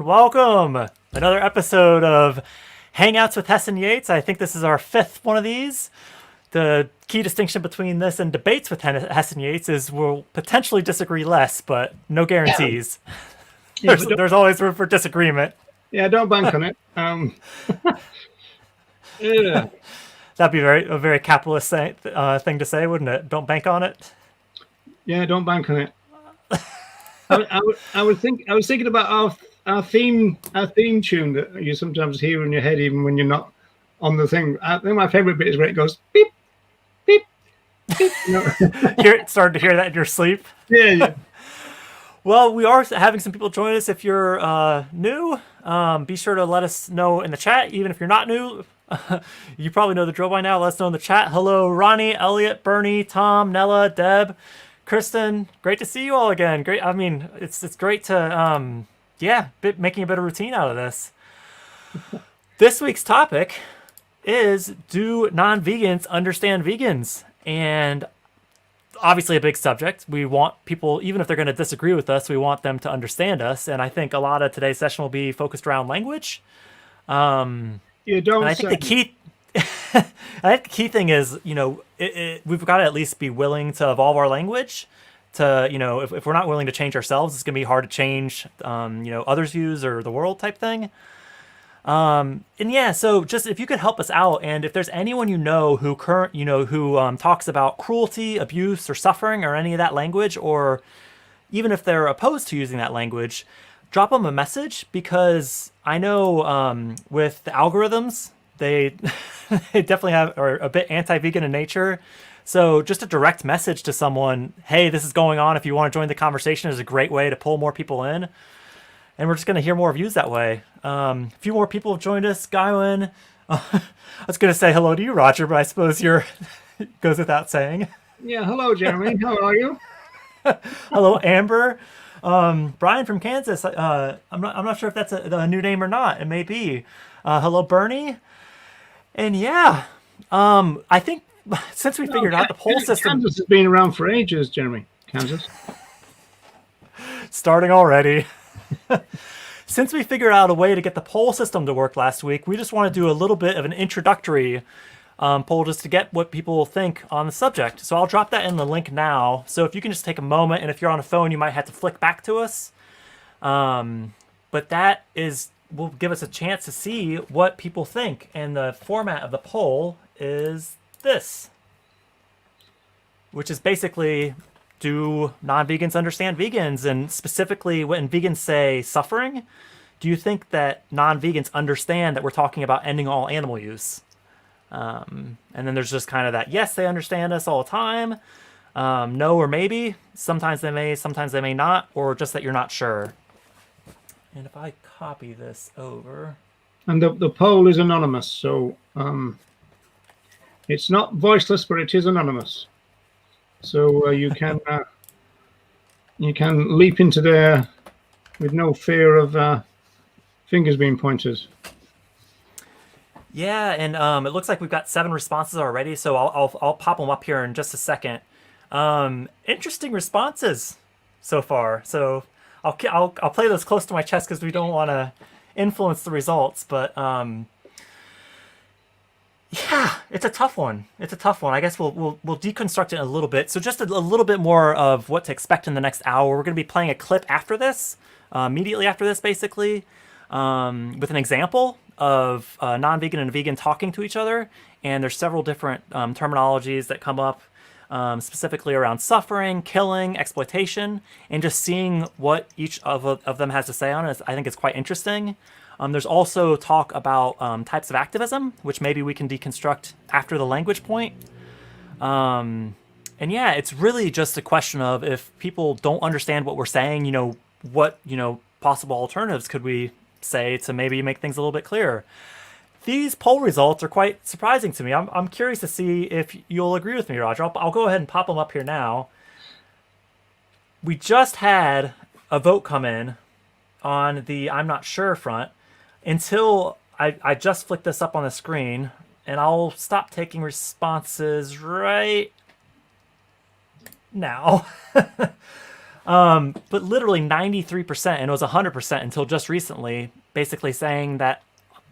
and welcome. Another episode of Hangouts with Hess and Yates. I think this is our fifth one of these. The key distinction between this and debates with Hess and Yates is we'll potentially disagree less, but no guarantees. Yeah, there's always room for disagreement. Yeah, don't bank on it. Yeah. That'd be a very capitalist thing to say, wouldn't it? Don't bank on it. Yeah, don't bank on it. I was thinking about our theme tune that you sometimes hear in your head even when you're not on the thing. I think my favorite bit is where it goes beep, beep, beep. Started to hear that in your sleep. Yeah. Well, we are having some people join us. If you're new, be sure to let us know in the chat. Even if you're not new, you probably know the drill by now. Let us know in the chat. Hello, Ronnie, Elliot, Bernie, Tom, Nella, Deb, Kristen. Great to see you all again. Great. I mean, it's great to making a bit of routine out of this. This week's topic is, do non-vegans understand vegans? And obviously a big subject. We want people, even if they're going to disagree with us, we want them to understand us. And I think a lot of today's session will be focused around language. I think the key, I think the key thing is, we've got to at least be willing to evolve our language. To if we're not willing to change ourselves, it's going to be hard to change, others' views or the world type thing. So just if you could help us out, and if there's anyone who talks about cruelty, abuse, or suffering, or any of that language, or even if they're opposed to using that language, drop them a message, because I know with the algorithms, they definitely are a bit anti-vegan in nature. So just a direct message to someone, hey, this is going on. If you want to join the conversation, is a great way to pull more people in. And we're just going to hear more views that way. A few more people have joined us. Guywan. I was going to say hello to you, Roger, but I suppose goes without saying. Yeah, hello, Jeremy. How are you? Hello, Amber. Brian from Kansas. I'm not sure if that's a new name or not. It may be. Hello, Bernie. And I think since we figured out the poll system, Kansas has been around for ages, Jeremy. Kansas. Starting already. Since we figured out a way to get the poll system to work last week, we just want to do a little bit of an introductory poll just to get what people think on the subject. So I'll drop that in the link now. So if you can just take a moment, and if you're on a phone, you might have to flick back to us. But that will give us a chance to see what people think. And the format of the poll is this, which is basically, do non-vegans understand vegans? And specifically, when vegans say suffering, do you think that non-vegans understand that we're talking about ending all animal use? And then there's just kind of that, yes, they understand us all the time. No, or maybe. Sometimes they may not, or just that you're not sure. And if I copy this over. And the poll is anonymous, so it's not voiceless, but it is anonymous. So you can leap into there with no fear of fingers being pointed. Yeah, and it looks like we've got 7 responses already. So I'll pop them up here in just a second. Interesting responses so far. So I'll play those close to my chest because we don't want to influence the results. But it's a tough one. I guess we'll deconstruct it a little bit. So just a little bit more of what to expect in the next hour. We're going to be playing a clip after this, immediately after this, basically, with an example of a non-vegan and a vegan talking to each other. And there's several different terminologies that come up, specifically around suffering, killing, exploitation, and just seeing what each of them has to say on it. I think it's quite interesting. There's also talk about types of activism, which maybe we can deconstruct after the language point. It's really just a question of, if people don't understand what we're saying, what possible alternatives could we say to maybe make things a little bit clearer. These poll results are quite surprising to me. I'm curious to see if you'll agree with me, Roger. I'll go ahead and pop them up here now. We just had a vote come in on the I'm not sure front. Until I just flicked this up on the screen, and I'll stop taking responses right now. But literally 93%, and it was 100% until just recently, basically saying that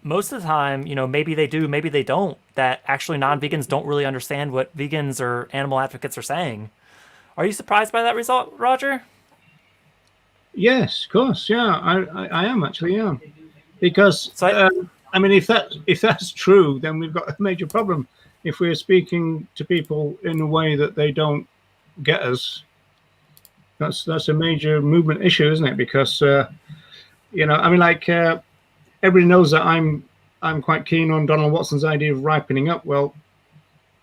most of the time, maybe they do, maybe they don't, that actually non-vegans don't really understand what vegans or animal advocates are saying. Are you surprised by that result, Roger? Yes, of course. Yeah, I am actually. Yeah, because So I mean, if that's true, then we've got a major problem. If we're speaking to people in a way that they don't get us, that's a major movement issue, isn't it? Because I mean, like everybody knows that I'm quite keen on Donald Watson's idea of ripening up. Well,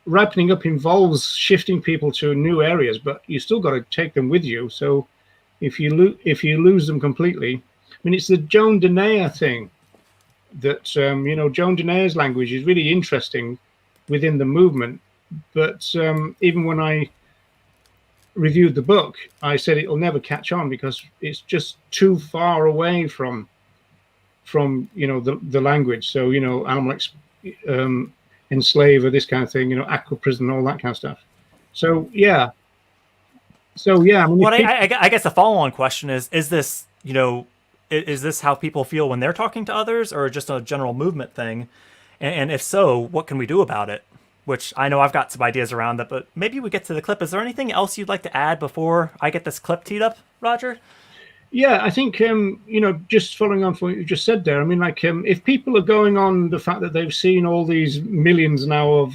ripening up involves shifting people to new areas, but you still got to take them with you. So if you lose them completely, I mean, it's the Joan Danaer thing that Joan Danaer's language is really interesting within the movement. But even when I reviewed the book, I said it'll never catch on because it's just too far away from the language. So animal enslave or this kind of thing, aqua prison, all that kind of stuff. So yeah, I mean, what I guess the follow-on question is this, is this how people feel when they're talking to others, or just a general movement thing? And if so, what can we do about it? Which I know I've got some ideas around that, but maybe we get to the clip. Is there anything else you'd like to add before I get this clip teed up, Roger? Yeah, I think just following on from what you just said there. I mean, like if people are going on the fact that they've seen all these millions now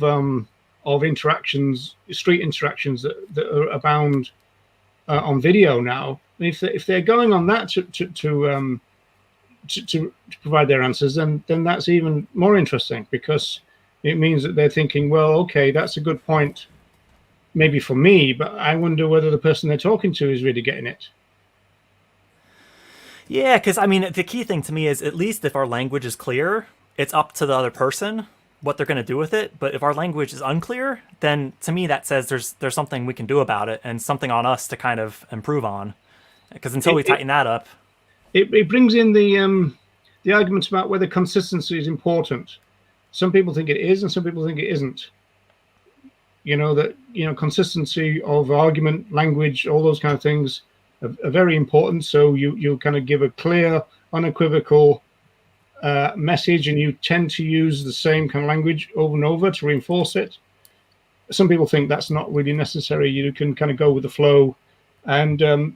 of interactions, street interactions that are abound on video now, and if they're going on that to provide their answers, then that's even more interesting because it means that they're thinking, well, okay, that's a good point, maybe for me, but I wonder whether the person they're talking to is really getting it. Yeah, because I mean, the key thing to me is at least if our language is clear, it's up to the other person what they're going to do with it. But if our language is unclear, then to me that says there's something we can do about it and something on us to kind of improve on. Because until we tighten that up, it brings in the arguments about whether consistency is important. Some people think it is, and some people think it isn't. Consistency of argument, language, all those kind of things are very important. So you kind of give a clear, unequivocal message, and you tend to use the same kind of language over and over to reinforce it. Some people think that's not really necessary. You can kind of go with the flow, and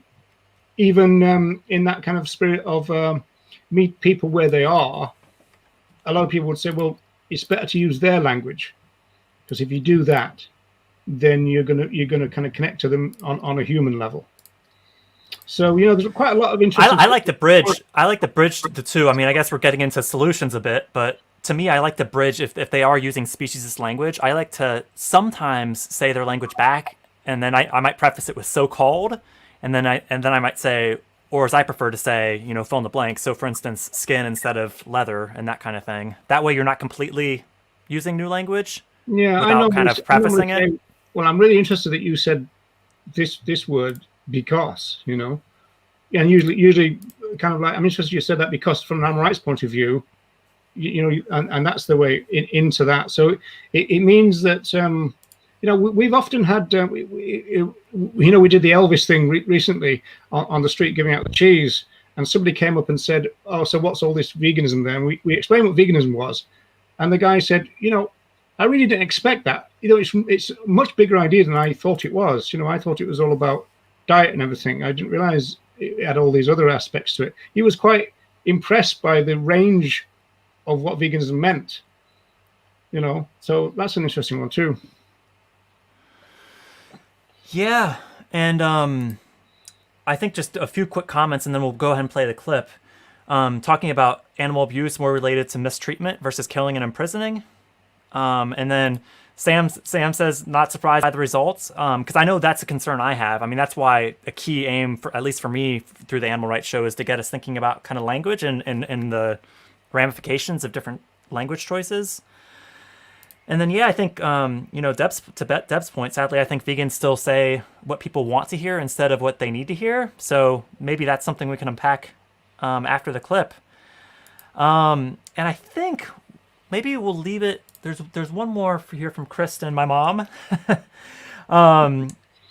even in that kind of spirit of meet people where they are, a lot of people would say, well, it's better to use their language, because if you do that, then you're gonna kind of connect to them on a human level. So there's quite a lot of interest. I like the bridge. I like the bridge the two. I mean, I guess we're getting into solutions a bit, but to me, I like the bridge if they are using speciesist language. I like to sometimes say their language back, and then I might preface it with so-called, and then I might say, or as I prefer to say, fill in the blank. So, for instance, skin instead of leather, and that kind of thing. That way, you're not completely using new language. Yeah, without I know. Kind of prefacing it. Well, I'm really interested that you said this word because, and usually kind of like I'm interested you said that because from an animal rights point of view, and that's the way into that. So it means that we've often had we did the Elvis thing recently on the street giving out the cheese, and somebody came up and said, oh, so what's all this veganism then? We explained what veganism was, and the guy said, I really didn't expect that. It's a much bigger idea than I thought it was. I thought it was all about diet and everything. I didn't realize it had all these other aspects to it. He was quite impressed by the range of what veganism meant. So that's an interesting one too. Yeah, and I think just a few quick comments, and then we'll go ahead and play the clip. Talking about animal abuse more related to mistreatment versus killing and imprisoning. And then Sam says not surprised by the results, because I know that's a concern I have. I mean, that's why a key aim, at least for me, through the Animal Rights Show is to get us thinking about kind of language and the ramifications of different language choices. And then, I think, Deb's point, sadly, I think vegans still say what people want to hear instead of what they need to hear. So maybe that's something we can unpack after the clip. And I think maybe we'll leave it. There's one more here from Kristen, my mom.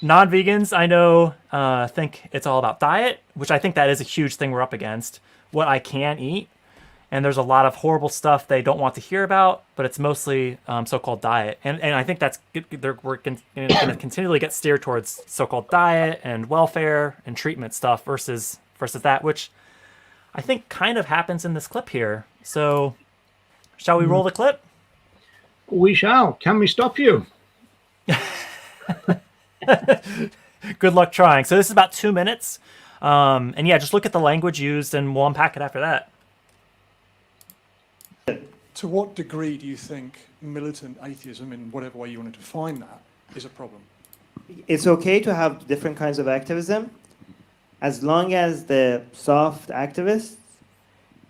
non-vegans, I know, think it's all about diet, which I think that is a huge thing we're up against. What I can eat, and there's a lot of horrible stuff they don't want to hear about, but it's mostly so-called diet. And I think we're going to continually get steered towards so-called diet and welfare and treatment stuff versus that, which I think kind of happens in this clip here. So shall we roll the clip? We shall. Can we stop you? Good luck trying. So this is about 2 minutes. And yeah, just look at the language used and we'll unpack it after that. To what degree do you think militant atheism, in whatever way you want to define that, is a problem? It's okay to have different kinds of activism as long as the soft activists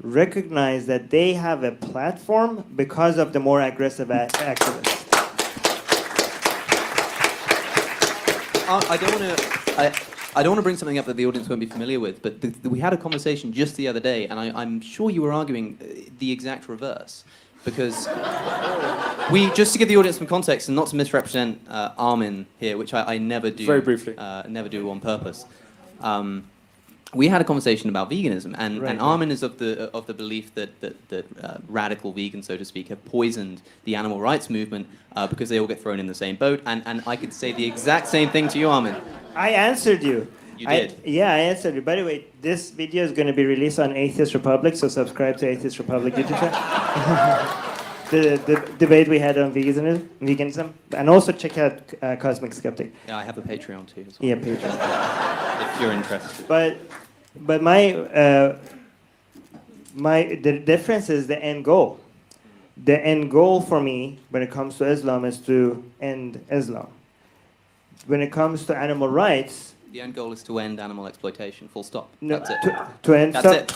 recognize that they have a platform because of the more aggressive activists. I don't want to bring something up that the audience won't be familiar with, but we had a conversation just the other day, and I'm sure you were arguing the exact reverse. Because just to give the audience some context, and not to misrepresent Armin here, which I never do. Very briefly. Never do on purpose. We had a conversation about veganism, and Armin is of the belief that radical vegans, so to speak, have poisoned the animal rights movement because they all get thrown in the same boat. And I could say the exact same thing to you, Armin. I answered you. You did? I answered you. By the way, this video is going to be released on Atheist Republic, so subscribe to Atheist Republic YouTube channel. the debate we had on veganism, and also check out Cosmic Skeptic. Yeah, I have a Patreon too as well. Yeah, Patreon. If you're interested. But the difference is the end goal. The end goal for me when it comes to Islam is to end Islam. When it comes to animal rights, The end goal is to end animal exploitation. Full stop. no, That's it. to end. That's it.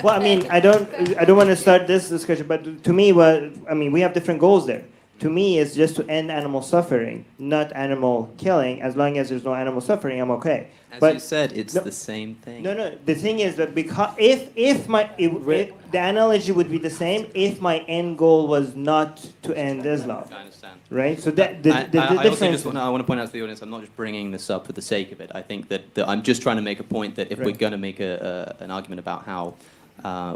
Well, I mean, I don't want to start this discussion, but to me, we have different goals there. To me, it's just to end animal suffering, not animal killing. As long as there's no animal suffering, I'm okay. As you said, it's the same thing. No. The thing is that because if the analogy would be the same if my end goal was not to end Islam, I understand. right? So that the I also difference. I want to point out to the audience, I'm not just bringing this up for the sake of it. I think that I'm just trying to make a point that if we're going to make an argument about how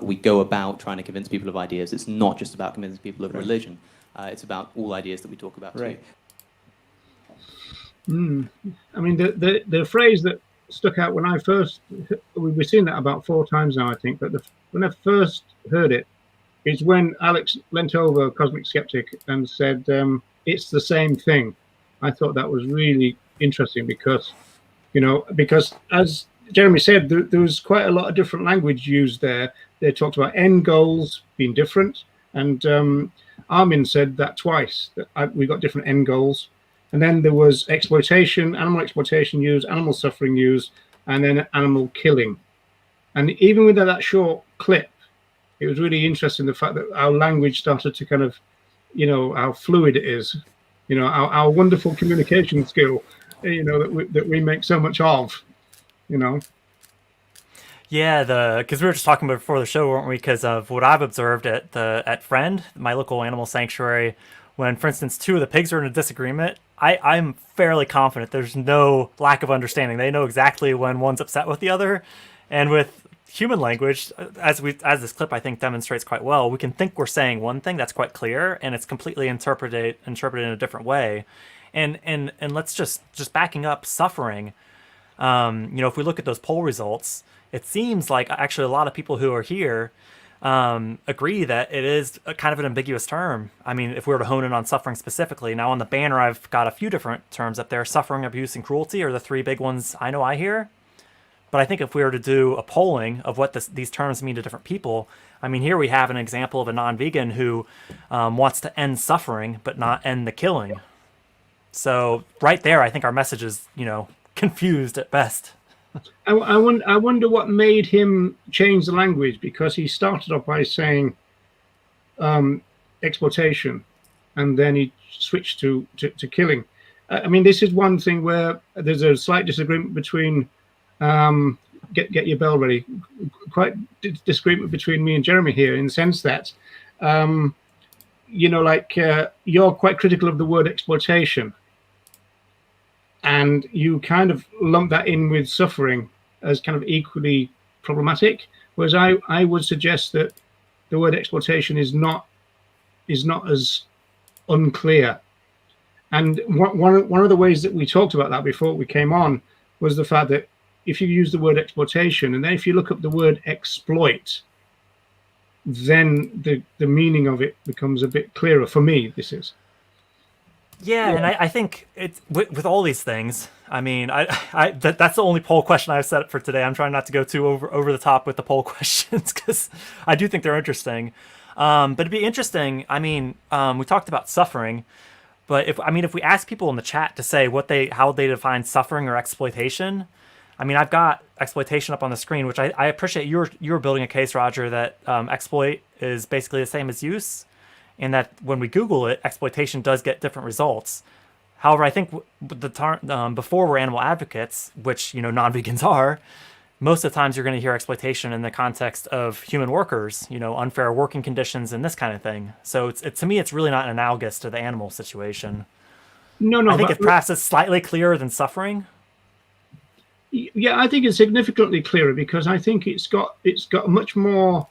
we go about trying to convince people of ideas, it's not just about convincing people of religion. It's about all ideas that we talk about too. I mean, the phrase that stuck out when I first, we've seen that about 4 times now, I think, but when I first heard it, is when Alex leant over Cosmic Skeptic and said, it's the same thing. I thought that was really interesting because as Jeremy said, there was quite a lot of different language used there. They talked about end goals being different, and Armin said that twice, that we got different end goals. And then there was exploitation, animal exploitation used, animal suffering used, and then animal killing. And even with that short clip, it was really interesting, the fact that our language started to kind of, how fluid it is, our wonderful communication skill, that we make so much of, Yeah, because we were just talking before the show, weren't we? Because of what I've observed at Friend, my local animal sanctuary, when, for instance, 2 of the pigs are in a disagreement, I'm fairly confident there's no lack of understanding. They know exactly when one's upset with the other, and with human language, as this clip I think demonstrates quite well, we can think we're saying one thing that's quite clear, and it's completely interpreted in a different way. And let's just backing up suffering. If we look at those poll results, it seems like actually a lot of people who are here agree that it is a kind of an ambiguous term. I mean, if we were to hone in on suffering specifically, now on the banner I've got a few different terms up there. Suffering, abuse, and cruelty are the 3 big ones I hear. But I think if we were to do a polling of what these terms mean to different people, I mean, here we have an example of a non-vegan who wants to end suffering but not end the killing. So right there, I think our message is, confused at best. I wonder what made him change the language, because he started off by saying exploitation, and then he switched to killing. I mean, this is one thing where there's a slight disagreement between get your bell ready. Quite disagreement between me and Jeremy here, in the sense that you're quite critical of the word exploitation, and you kind of lump that in with suffering as kind of equally problematic. Whereas I would suggest that the word exploitation is not as unclear. And one of the ways that we talked about that before we came on was the fact that if you use the word exploitation, and then if you look up the word exploit, then the meaning of it becomes a bit clearer for me. This is. Yeah, and I think it's with all these things. I mean, that's the only poll question I've set up for today. I'm trying not to go too over the top with the poll questions because I do think they're interesting. But it'd be interesting. I mean, we talked about suffering, but if we ask people in the chat to say how they define suffering or exploitation, I mean, I've got exploitation up on the screen, which I appreciate. You were building a case, Roger, that exploit is basically the same as use, and that when we Google it, exploitation does get different results. However, I think before we're animal advocates, which non-vegans are, most of the times you're going to hear exploitation in the context of human workers, unfair working conditions and this kind of thing. So to me, it's really not analogous to the animal situation. No. I think it perhaps is slightly clearer than suffering. Yeah, I think it's significantly clearer because I think it's got much more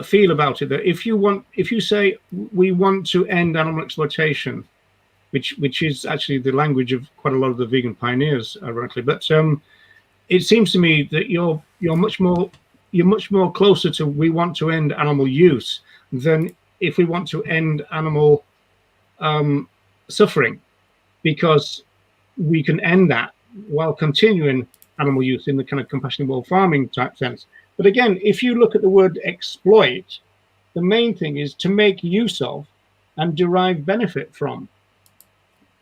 feel about it. That if you say we want to end animal exploitation, which is actually the language of quite a lot of the vegan pioneers, ironically, but it seems to me that you're much more closer to we want to end animal use than if we want to end animal suffering, because we can end that while continuing animal use in the kind of compassionate farming type sense. But again, if you look at the word exploit, the main thing is to make use of and derive benefit from.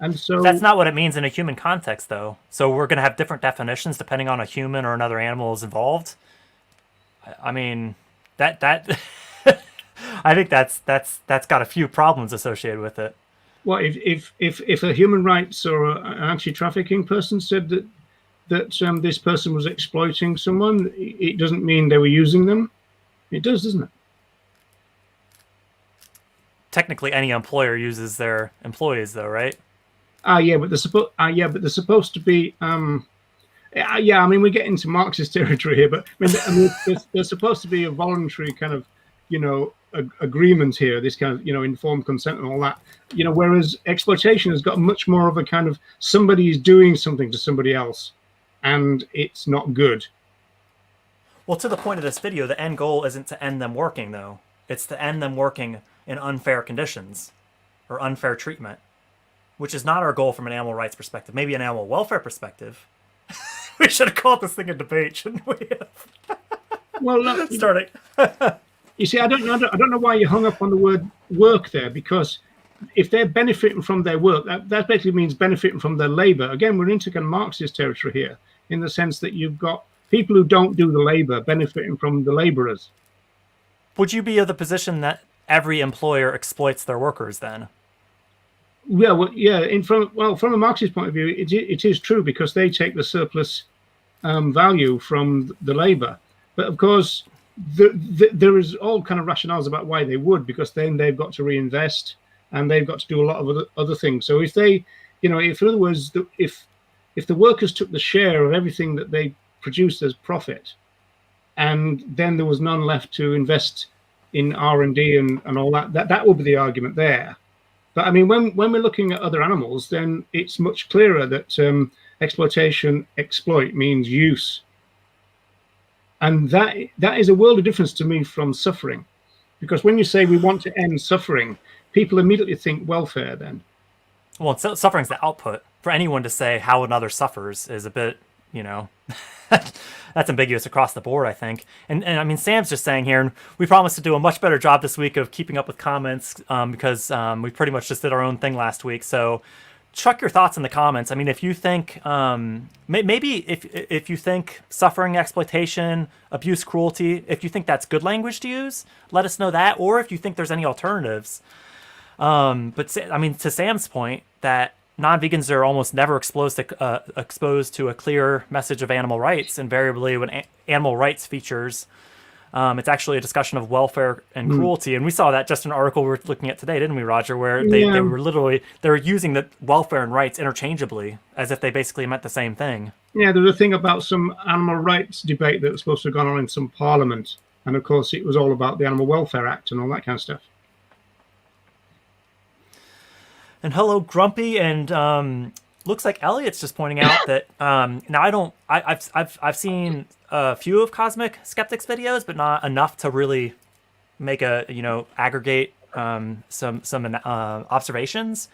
And so that's not what it means in a human context, though. So we're going to have different definitions depending on a human or another animal is involved. I mean, that I think that's got a few problems associated with it. Well, if a human rights or an anti-trafficking person said that this person was exploiting someone, it doesn't mean they were using them. It does, doesn't it? Technically, any employer uses their employees, though, right? Yeah, but they're supposed to be. Yeah, I mean, we get into Marxist territory here, but I mean there's supposed to be a voluntary kind of, agreement here. This kind of, informed consent and all that. Whereas exploitation has got much more of a kind of somebody is doing something to somebody else, and it's not good. Well, to the point of this video, the end goal isn't to end them working, though. It's to end them working in unfair conditions or unfair treatment, which is not our goal from an animal rights perspective. Maybe an animal welfare perspective. We should have called this thing a debate, shouldn't we? Well, look, starting. You see, I don't know why you hung up on the word work there, because if they're benefiting from their work, that basically means benefiting from their labor. Again, we're into kind of Marxist territory here, in the sense that you've got people who don't do the labor benefiting from the laborers. Would you be of the position that every employer exploits their workers then? Yeah, well, yeah. From a Marxist point of view, it is true, because they take the surplus value from the labor. But of course, there is all kind of rationales about why they would, because then they've got to reinvest and they've got to do a lot of other things. So if they, if in other words, if the workers took the share of everything that they produced as profit, and then there was none left to invest in R&D and all that would be the argument there. But I mean, when we're looking at other animals, then it's much clearer that exploit means use. And that is a world of difference to me from suffering. Because when you say we want to end suffering, people immediately think welfare then. Well, suffering's the output. For anyone to say how another suffers is a bit, that's ambiguous across the board, I think. And I mean, Sam's just saying here, and we promised to do a much better job this week of keeping up with comments because we pretty much just did our own thing last week. So chuck your thoughts in the comments. I mean, if you think, maybe if you think suffering, exploitation, abuse, cruelty, if you think that's good language to use, let us know that. Or if you think there's any alternatives. But I mean, to Sam's point, that non-vegans are almost never exposed to a clear message of animal rights. Invariably, when animal rights features It's actually a discussion of welfare and cruelty, and we saw that just in an article we were looking at today, didn't we, Roger? Where they were using the welfare and rights interchangeably, as if they basically meant the same thing. Yeah, there was a thing about some animal rights debate that was supposed to have gone on in some parliament, and of course it was all about the Animal Welfare Act and all that kind of stuff. And hello, Grumpy, and looks like Elliot's just pointing out that now I've seen a few of Cosmic Skeptic's videos, but not enough to really make a aggregate some observations.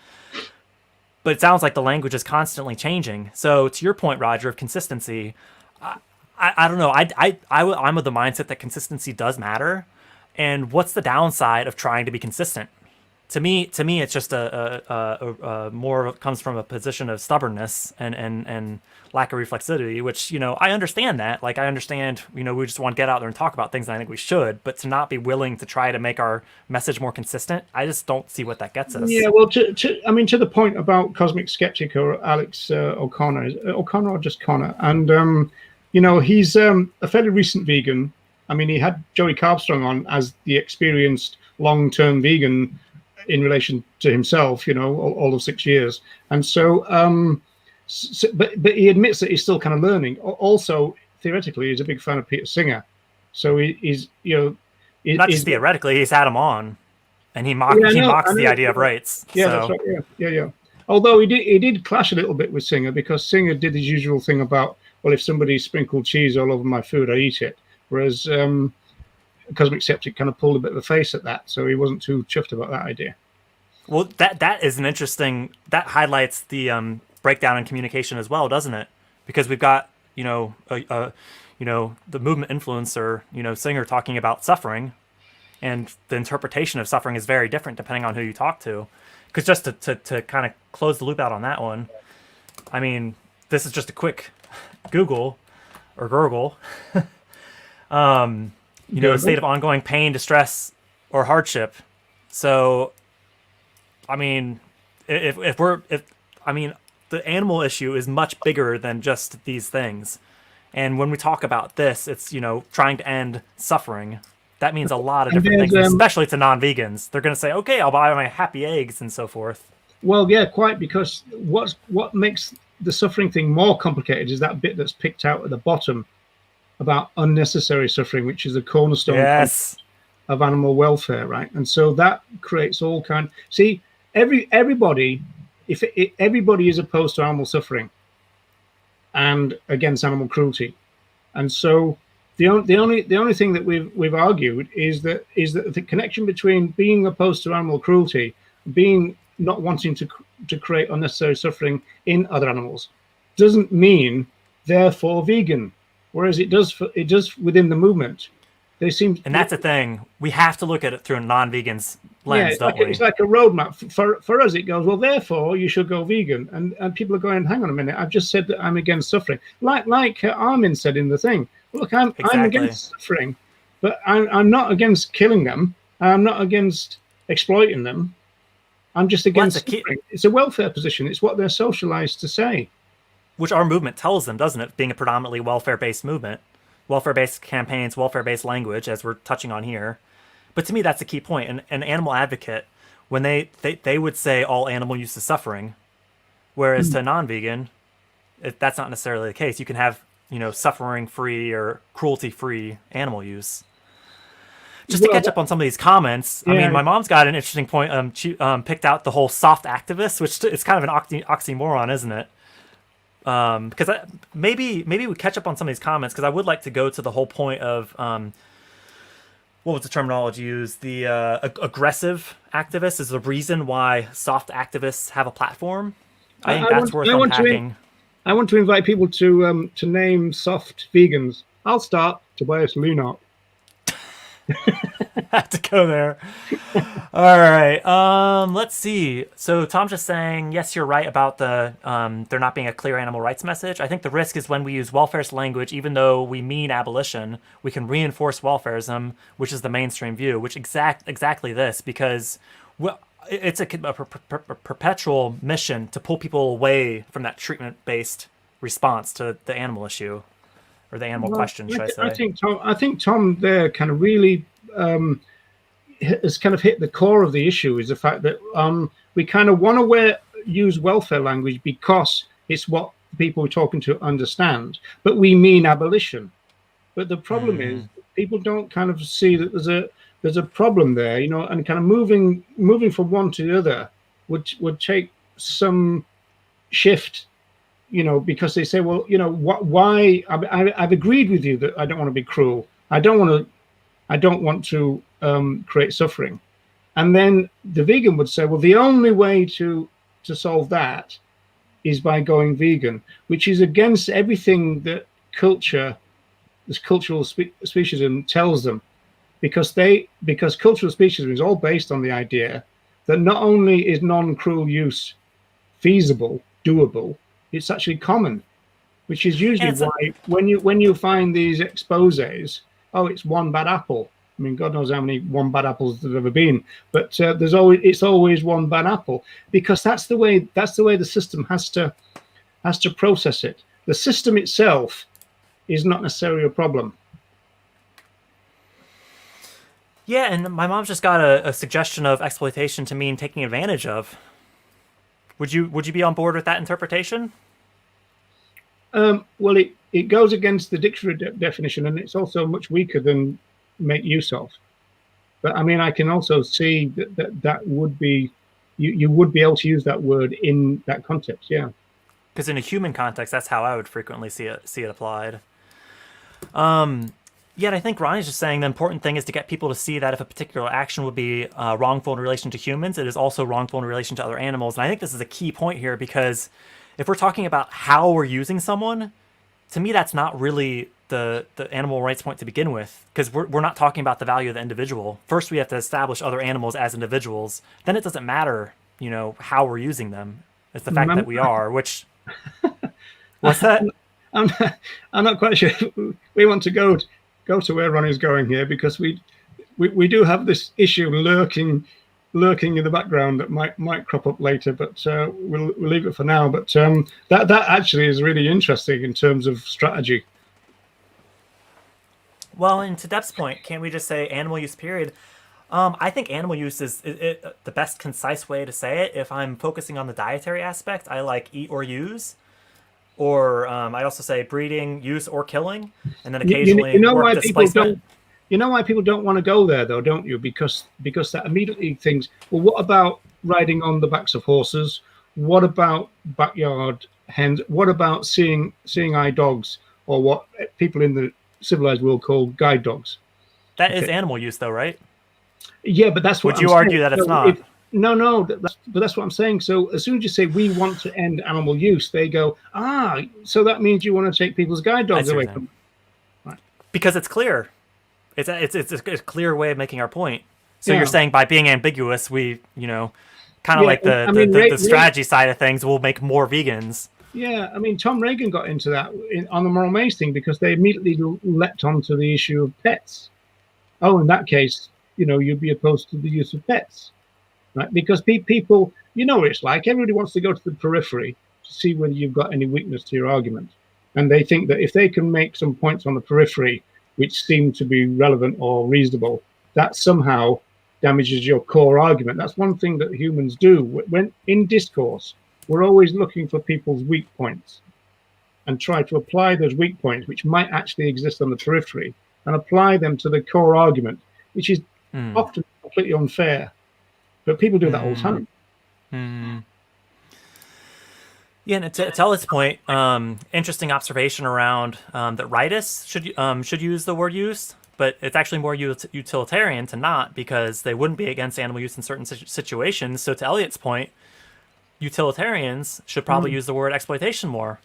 But it sounds like the language is constantly changing. So to your point, Roger, of consistency, I don't know. I'm of the mindset that consistency does matter. And what's the downside of trying to be consistent? To me, it's just a more comes from a position of stubbornness and lack of reflexivity, which, I understand that. Like, I understand, we just want to get out there and talk about things, and I think we should, but to not be willing to try to make our message more consistent, I just don't see what that gets us. Yeah, well, to the point about Cosmic Skeptic or Alex O'Connor, is O'Connor or just Connor? And, he's a fairly recent vegan. I mean, he had Joey Carbstrong on as the experienced long-term vegan in relation to himself, all of 6 years. And so, but he admits that he's still kind of learning. Also, theoretically, he's a big fan of Peter Singer. So he's, not just theoretically, he's had him on, and he mocks the idea of rights. Yeah, so. That's right. Yeah. Although he did clash a little bit with Singer, because Singer did his usual thing about, well, if somebody sprinkled cheese all over my food, I eat it. Whereas Cosmic Skeptic kind of pulled a bit of a face at that, so he wasn't too chuffed about that idea. Well, that is an interesting, that highlights the breakdown in communication as well, doesn't it? Because we've got the movement influencer, Singer, talking about suffering, and the interpretation of suffering is very different depending on who you talk to. Because just to kind of close the loop out on that one, I mean, this is just a quick Google or Gurgle. A state of ongoing pain, distress, or hardship. So, I mean, the animal issue is much bigger than just these things. And when we talk about this, it's, trying to end suffering. That means a lot of different things, especially to non-vegans. They're going to say, okay, I'll buy my happy eggs and so forth. Well, yeah, quite, because what makes the suffering thing more complicated is that bit that's picked out at the bottom about unnecessary suffering, which is the cornerstone of animal welfare, right? And so that creates all kind. See, everybody, if everybody is opposed to animal suffering and against animal cruelty, and so the only thing that we've argued is that the connection between being opposed to animal cruelty, being not wanting to create unnecessary suffering in other animals, doesn't mean therefore vegan. Whereas it does within the movement. They seem, and that's the thing. We have to look at it through a non-vegan's lens, don't we? It's like a roadmap. For us, it goes, well, therefore, you should go vegan. And people are going, hang on a minute, I've just said that I'm against suffering. Like Armin said in the thing. Look, I'm against suffering, but I'm not against killing them. I'm not against exploiting them. I'm just against suffering. It's a welfare position. It's what they're socialized to say. Which our movement tells them, doesn't it? Being a predominantly welfare-based movement. Welfare-based campaigns, welfare-based language, as we're touching on here. But to me, that's the key point. An animal advocate, when they would say all animal use is suffering, whereas to a non-vegan, that's not necessarily the case. You can have, suffering-free or cruelty-free animal use. Just to catch up on some of these comments, I mean, my mom's got an interesting point. She picked out the whole soft activist, which it's kind of an oxymoron, isn't it? Because maybe we catch up on some of these comments, because I would like to go to the whole point of what was the terminology used? The aggressive activist is the reason why soft activists have a platform. I think that's worth unpacking. I want to invite people to name soft vegans. I'll start. Tobias Lunart. Have to go there. All right. Let's see. So Tom's just saying, yes, you're right about the there not being a clear animal rights message. I think the risk is when we use welfareist language, even though we mean abolition, we can reinforce welfarism, which is the mainstream view, which exactly this, because it's a perpetual mission to pull people away from that treatment-based response to the animal issue. or the animal Well, question, should I say? I think Tom there kind of really has kind of hit the core of the issue, is the fact that we kind of want to use welfare language because it's what people we're talking to understand, but we mean abolition. But the problem is people don't kind of see that there's a problem there, you know, and kind of moving from one to the other would take some shift, you know, because they say, well, you know, why I've agreed with you that I don't want to be cruel. I don't want to create suffering. And then the vegan would say, well, the only way to solve that is by going vegan, which is against everything that this cultural speciesism tells them, because cultural speciesism is all based on the idea that not only is non-cruel use feasible, doable, it's actually common, which is usually why when you find these exposés, oh, it's one bad apple. I mean, God knows how many one bad apples there's ever been, but it's always one bad apple, because that's the way the system has to process it. The system itself is not necessarily a problem. Yeah, and my mom's just got a suggestion of exploitation to mean taking advantage of. Would you be on board with that interpretation? Well, it goes against the dictionary definition, and it's also much weaker than make use of. But I mean, I can also see that would be you would be able to use that word in that context, yeah. Because in a human context, that's how I would frequently see it applied. Yet I think Ronnie's just saying the important thing is to get people to see that if a particular action would be wrongful in relation to humans, it is also wrongful in relation to other animals. And I think this is a key point here, because if we're talking about how we're using someone, to me that's not really the animal rights point to begin with, because we're not talking about the value of the individual. First, we have to establish other animals as individuals. Then it doesn't matter, you know, how we're using them. It's the fact that we are, which... What's that? I'm not quite sure we want to go to where Ronnie's going here, because we do have this issue lurking in the background that might crop up later, but we'll leave it for now. But that actually is really interesting in terms of strategy. Well, and to Deb's point, can't we just say animal use, period? I think animal use is the best concise way to say it. If I'm focusing on the dietary aspect, I like eat or use. Or I also say breeding, use, or killing, and then occasionally work displacement. You know why people don't want to go there, though, don't you? Because that immediately thinks, well, what about riding on the backs of horses? What about backyard hens? What about seeing eye dogs, or what people in the civilized world call guide dogs? That is animal use, though, right? Yeah, but that's what. Would you argue that it's not? No, but that's what I'm saying. So as soon as you say we want to end animal use, they go, so that means you want to take people's guide dogs away from them. Right. Because it's clear. It's a clear way of making our point. So you're saying by being ambiguous, we, you know, kind of like the strategy side of things, will make more vegans. Yeah, I mean, Tom Regan got into that on the moral maze thing, because they immediately leapt onto the issue of pets. Oh, in that case, you know, you'd be opposed to the use of pets. Right? Because people, you know what it's like. Everybody wants to go to the periphery to see whether you've got any weakness to your argument. And they think that if they can make some points on the periphery which seem to be relevant or reasonable, that somehow damages your core argument. That's one thing that humans do. When in discourse, we're always looking for people's weak points and try to apply those weak points, which might actually exist on the periphery, and apply them to the core argument, which is often completely unfair. But people do that all the time. Yeah, and to Elliott's point, interesting observation around that rightists should use the word use, but it's actually more utilitarian to not, because they wouldn't be against animal use in certain situations. So to Elliott's point, utilitarians should probably use the word exploitation more,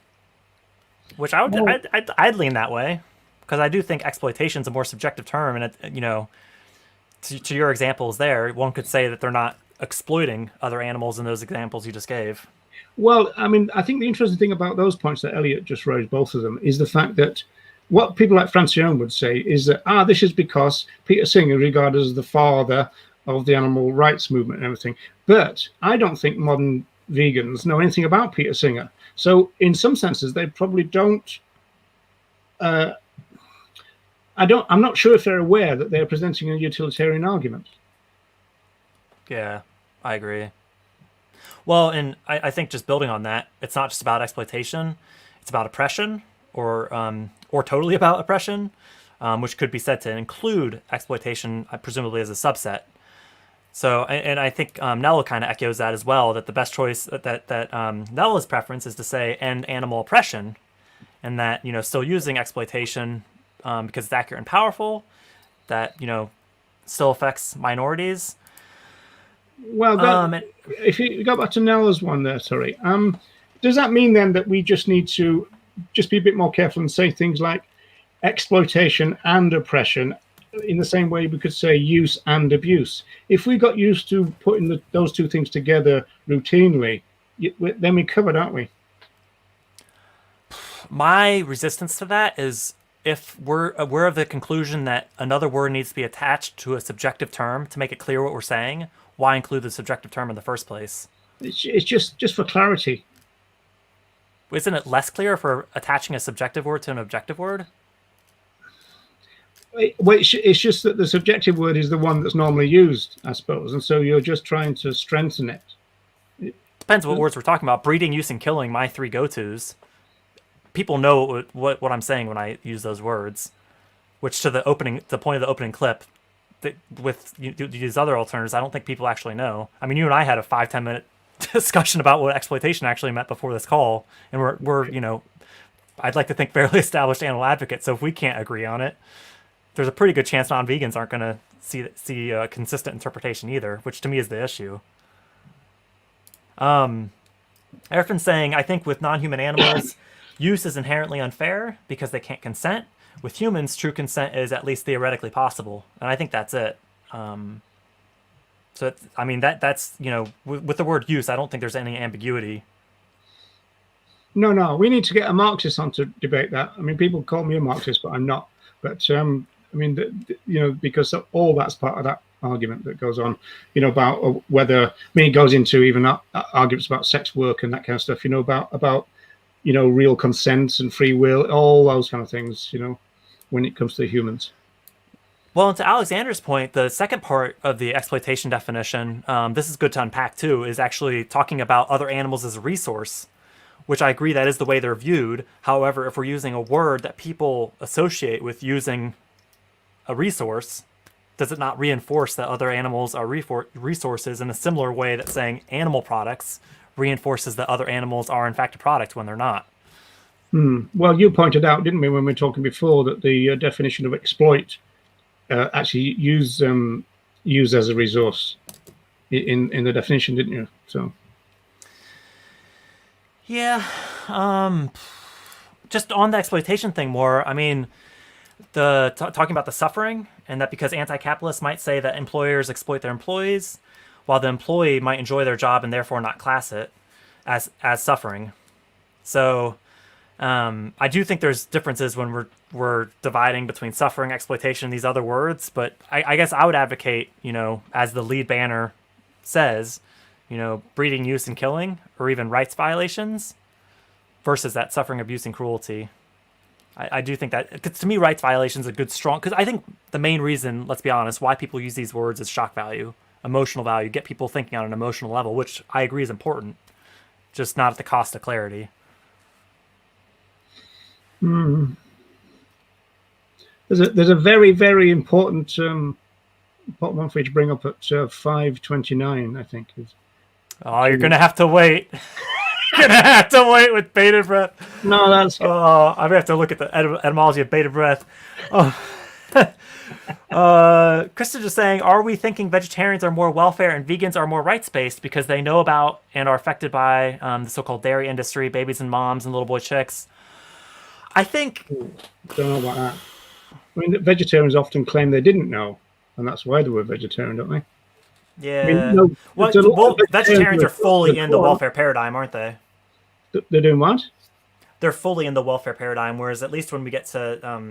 which I'd lean that way, because I do think exploitation is a more subjective term, and it, you know, to your examples there, one could say that they're not exploiting other animals in those examples you just gave. Well, I mean, I think the interesting thing about those points that Elliot just raised, both of them, is the fact that what people like Francione would say is that, this is because Peter Singer is regarded as the father of the animal rights movement and everything. But I don't think modern vegans know anything about Peter Singer. So in some senses, they probably don't I'm not sure if they're aware that they're presenting a utilitarian argument. Yeah, I agree. Well, and I think just building on that, it's not just about exploitation; it's about oppression, or totally about oppression, which could be said to include exploitation, presumably as a subset. So, and I think Nella kind of echoes that as well. That the best choice that Nella's preference is to say end animal oppression, and that still using exploitation because it's accurate and powerful, that still affects minorities. Well, if you go back to Nella's one there, sorry, does that mean then that we just need to just be a bit more careful and say things like exploitation and oppression in the same way we could say use and abuse? If we got used to putting those two things together routinely, then we're covered, aren't we? My resistance to that is if we're of the conclusion that another word needs to be attached to a subjective term to make it clear what we're saying, why include the subjective term in the first place? It's just for clarity. Isn't it less clear for attaching a subjective word to an objective word? Well, it's just that the subjective word is the one that's normally used, I suppose, and so you're just trying to strengthen it. Depends what words we're talking about. Breeding, use, and killing, my three go-tos. People know what I'm saying when I use those words, which to the point of the opening clip, with these other alternatives, I don't think people actually know. I mean, you and I had a 5-10 minute discussion about what exploitation actually meant before this call, and we're I'd like to think fairly established animal advocates. So if we can't agree on it, there's a pretty good chance non-vegans aren't going to see a consistent interpretation either, which to me is the issue. Erfin's saying, I think with non-human animals, use is inherently unfair because they can't consent. With humans, true consent is at least theoretically possible, and I think that's it. So that's with the word use, I don't think there's any ambiguity. No, we need to get a Marxist on to debate that. I mean, people call me a Marxist, but I'm not. But because all that's part of that argument that goes on, about whether, it goes into even arguments about sex work and that kind of stuff, about real consent and free will, all those kind of things, when it comes to humans. Well, and to Alexander's point, the second part of the exploitation definition, this is good to unpack too, is actually talking about other animals as a resource, which I agree that is the way they're viewed. However, if we're using a word that people associate with using a resource, does it not reinforce that other animals are resources in a similar way that saying animal products reinforces that other animals are in fact a product when they're not? Well, you pointed out, didn't we, when we were talking before, that the definition of exploit actually use as a resource in the definition, didn't you? So yeah, just on the exploitation thing more, I mean, talking about the suffering, and that because anti-capitalists might say that employers exploit their employees, while the employee might enjoy their job and therefore not class it as suffering. So I do think there's differences when we're dividing between suffering, exploitation, and these other words, but I guess I would advocate, as the lead banner says, breeding, use, and killing, or even rights violations, versus that suffering, abuse, and cruelty. I do think that, because to me, rights violations are good, strong, because I think the main reason, let's be honest, why people use these words is shock value, emotional value, get people thinking on an emotional level, which I agree is important, just not at the cost of clarity. There's a very, very important one for you to bring up at 5:29, I think. Oh, you're going to have to wait. You're going to have to wait with bated breath. No, that's... Oh, I'm going to have to look at the etymology of bated breath. Oh. Krista just saying, are we thinking vegetarians are more welfare and vegans are more rights-based because they know about and are affected by the so-called dairy industry, babies and moms and little boy chicks? I think... Don't know about that. I mean, vegetarians often claim they didn't know, and that's why they were vegetarian, don't they? Yeah. Vegetarians are fully in the welfare paradigm, aren't they? They're doing what? They're fully in the welfare paradigm, whereas at least when we get to,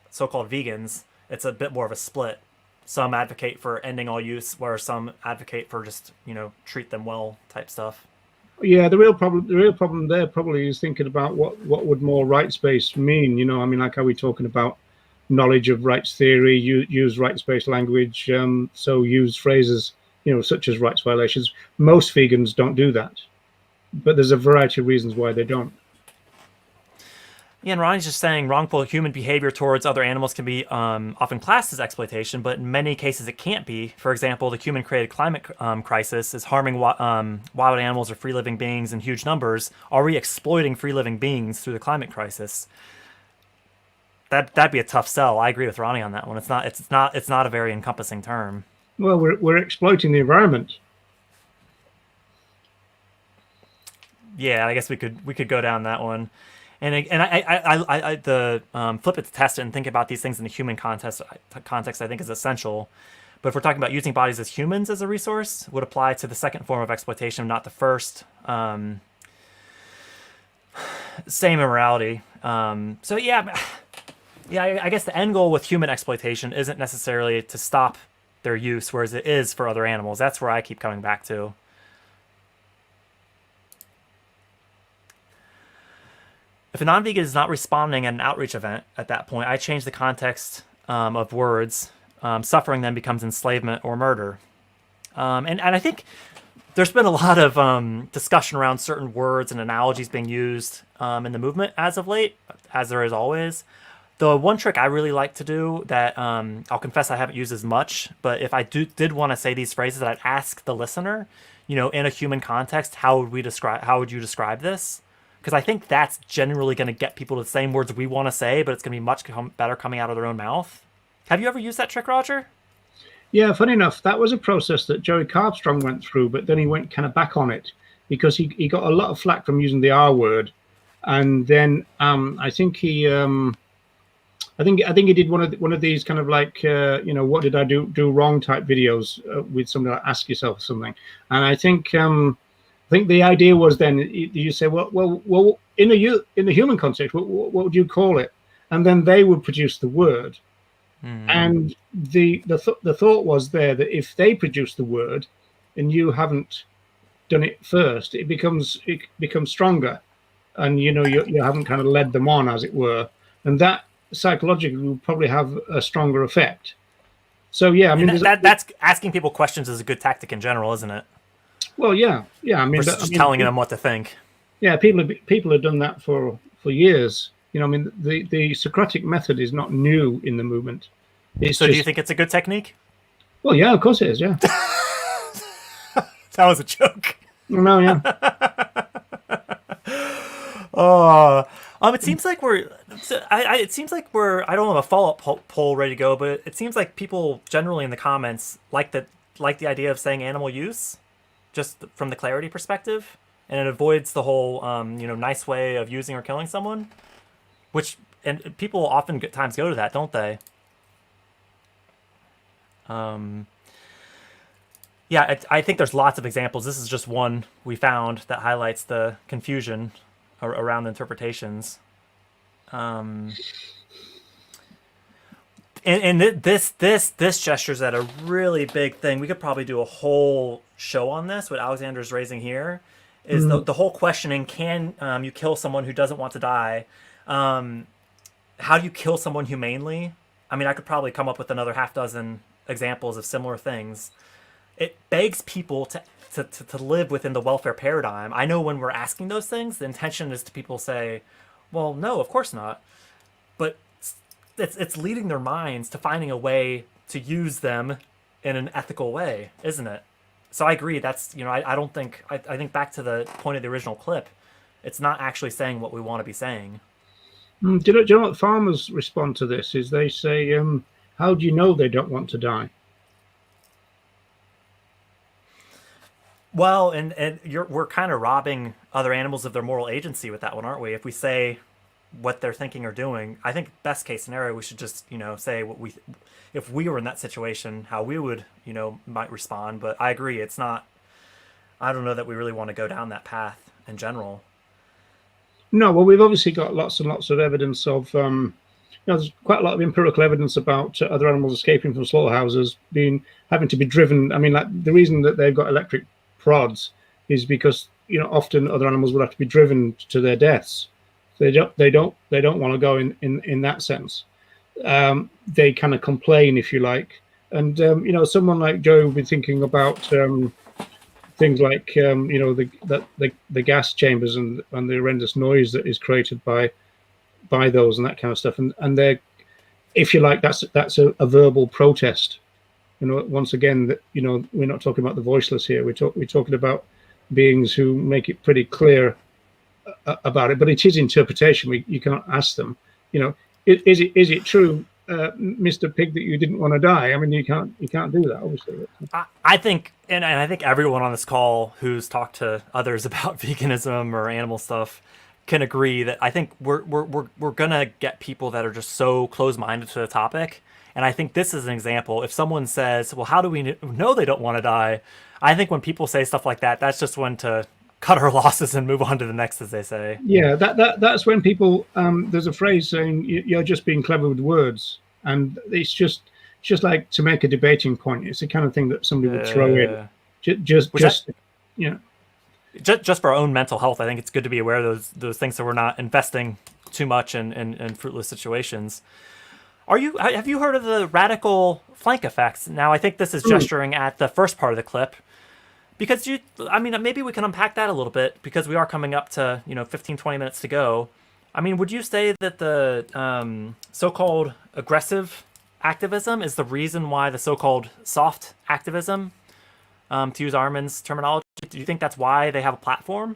so-called vegans, it's a bit more of a split. Some advocate for ending all use, whereas some advocate for just, treat them well type stuff. Yeah, the real problem there probably is thinking about what would more rights-based mean. You know, I mean, like, are we talking about knowledge of rights theory, use rights-based language, so use phrases, such as rights violations. Most vegans don't do that, but there's a variety of reasons why they don't. Yeah, and Ronnie's just saying wrongful human behavior towards other animals can be often classed as exploitation, but in many cases it can't be. For example, the human-created climate crisis is harming wild animals or free-living beings in huge numbers. Are we exploiting free-living beings through the climate crisis? That'd be a tough sell. I agree with Ronnie on that one. It's not a very encompassing term. Well, we're exploiting the environment. Yeah, I guess we could go down that one. And I the flip it to test it and think about these things in a human context I think is essential. But if we're talking about using bodies as humans as a resource, would apply to the second form of exploitation, not the first. Same immorality. So yeah, I guess the end goal with human exploitation isn't necessarily to stop their use, whereas it is for other animals. That's where I keep coming back to. If a non-vegan is not responding at an outreach event at that point, I change the context of words. Suffering then becomes enslavement or murder. And I think there's been a lot of discussion around certain words and analogies being used in the movement as of late, as there is always. The one trick I really like to do that I'll confess I haven't used as much, but if I did want to say these phrases, I'd ask the listener, in a human context, how would you describe this? Because I think that's generally going to get people to the same words we want to say, but it's going to be much better coming out of their own mouth. Have you ever used that trick, Roger? Yeah, funny enough, that was a process that Joey Carbstrong went through, but then he went kind of back on it because he got a lot of flack from using the R word, and then I think he did one of these kind of like what did I do wrong type videos with something like ask yourself something, and I think the idea was then you say, well, in the human context, what would you call it? And then they would produce the word. Mm. And the thought was there that if they produce the word and you haven't done it first, it becomes stronger, and you haven't kind of led them on, as it were, and that psychologically will probably have a stronger effect. So yeah, I mean, that's asking people questions is a good tactic in general, isn't it? Well, yeah. I mean, just telling them what to think. Yeah, people have done that for years. I mean, the Socratic method is not new in the movement. Do you think it's a good technique? Well, yeah, of course it is. Yeah. That was a joke. No, yeah. It seems like we're. I don't have a follow-up poll ready to go, but it seems like people generally in the comments like the idea of saying animal use, just from the clarity perspective, and it avoids the whole nice way of using or killing someone, and people often times go to that, don't they? Yeah, I think there's lots of examples. This is just one we found that highlights the confusion around the interpretations. And this gesture's at a really big thing. We could probably do a whole show on this. What Alexander's raising here is the whole questioning: can you kill someone who doesn't want to die? How do you kill someone humanely? I mean, I could probably come up with another half dozen examples of similar things. It begs people to live within the welfare paradigm. I know when we're asking those things, the intention is to people say, well, no, of course not. But it's leading their minds to finding a way to use them in an ethical way, isn't it? So I agree. That's, I think back to the point of the original clip, it's not actually saying what we want to be saying. Do you know what farmers respond to this? Is they say, how do you know they don't want to die? Well, and we're kind of robbing other animals of their moral agency with that one, aren't we? If we say what they're thinking or doing, I think best case scenario, we should just, say if we were in that situation, how we would, might respond. But I agree. It's not, I don't know that we really want to go down that path in general. No, well, we've obviously got lots and lots of evidence of, there's quite a lot of empirical evidence about other animals escaping from slaughterhouses having to be driven. I mean, like the reason that they've got electric prods is because often other animals would have to be driven to their deaths. They don't want to go in that sense. They kind of complain, if you like, and someone like Joe would be thinking about things like the gas chambers and the horrendous noise that is created by those and that kind of stuff, and they're, if you like, that's a verbal protest. Once again, that we're not talking about the voiceless here. We're talking about beings who make it pretty clear about it, but it is interpretation. You cannot ask them. Is it true, Mr. Pig, that you didn't want to die? I mean, you can't do that, obviously. I think, and I think everyone on this call who's talked to others about veganism or animal stuff can agree that I think we're gonna get people that are just so close-minded to the topic. And I think this is an example. If someone says, well, how do we know they don't want to die? I think when people say stuff like that, that's just when to cut our losses and move on to the next, as they say. Yeah, that's when people, there's a phrase saying you're just being clever with words. And it's just like to make a debating point. It's the kind of thing that somebody would throw in. Just for our own mental health, I think it's good to be aware of those things so we're not investing too much in fruitless situations. Have you heard of the radical flank effects? Now, I think this is gesturing at the first part of the clip, because maybe we can unpack that a little bit, because we are coming up to 15, 20 minutes to go. I mean, would you say that the so-called aggressive activism is the reason why the so-called soft activism, to use Armin's terminology, do you think that's why they have a platform?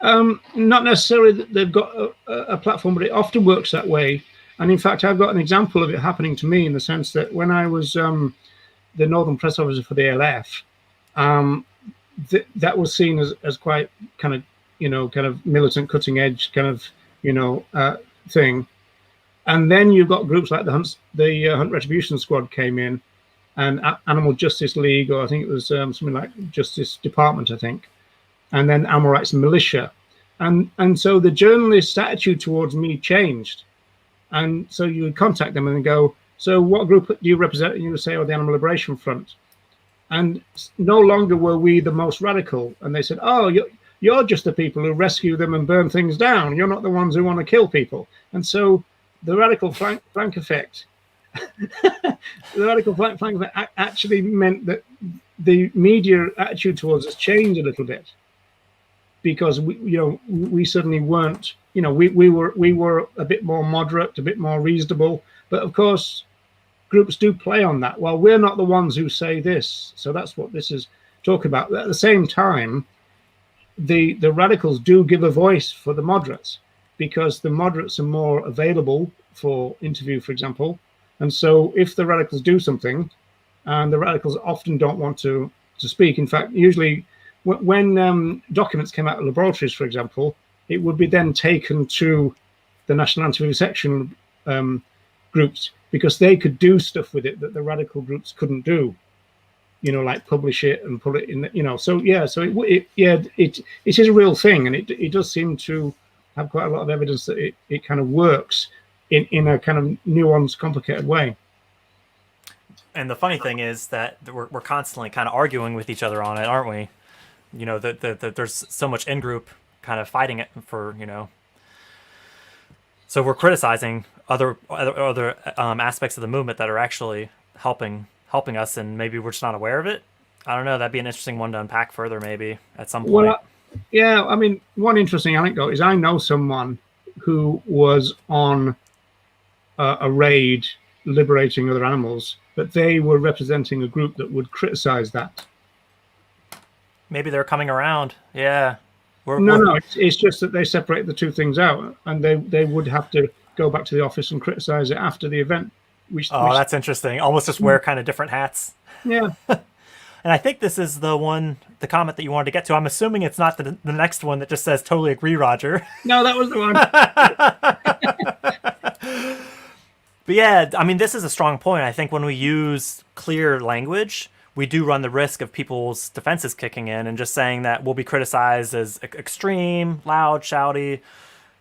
Not necessarily that they've got a platform, but it often works that way. And in fact, I've got an example of it happening to me, in the sense that when I was the Northern Press Officer for the ALF, that was seen as quite kind of militant, cutting edge kind of thing. And then you've got groups like the Hunt Retribution Squad came in, and Animal Justice League, or I think it was something like Justice Department, I think, and then Animal Rights Militia, and so the journalist's attitude towards me changed. And so you would contact them and go, so what group do you represent? And you would say, oh, the Animal Liberation Front. And no longer were we the most radical. And they said, oh, you're just the people who rescue them and burn things down. You're not the ones who want to kill people. And so the radical flank effect, the radical flank effect actually meant that the media attitude towards us changed a little bit, because we suddenly weren't. We were a bit more moderate, a bit more reasonable, but of course, groups do play on that. Well, we're not the ones who say this, so that's what this is talking about. But at the same time, the radicals do give a voice for the moderates, because the moderates are more available for interview, for example. And so, if the radicals do something, and the radicals often don't want to speak. In fact, usually when documents came out of laboratories, for example, it would be then taken to the National Anti-Vivisection groups, because they could do stuff with it that the radical groups couldn't do, like publish it and put it in, so it is a real thing, and it does seem to have quite a lot of evidence that it kind of works in a kind of nuanced, complicated way. And the funny thing is that we're constantly kind of arguing with each other on it, aren't we? That there's so much in-group kind of fighting it for, so we're criticizing other aspects of the movement that are actually helping us, and maybe we're just not aware of it. I don't know. That'd be an interesting one to unpack further, maybe at some point. Well, yeah, I mean, one interesting anecdote is I know someone who was on a raid liberating other animals, but they were representing a group that would criticize that. Maybe they're coming around. Yeah. No, it's just that they separate the two things out, and they would have to go back to the office and criticize it after the event. That's interesting. Almost just wear kind of different hats. Yeah. And I think this is the comment that you wanted to get to. I'm assuming it's not the next one that just says totally agree, Roger. No, that was the one. But yeah, I mean, this is a strong point. I think when we use clear language, we do run the risk of people's defenses kicking in and just saying that we'll be criticized as extreme, loud, shouty,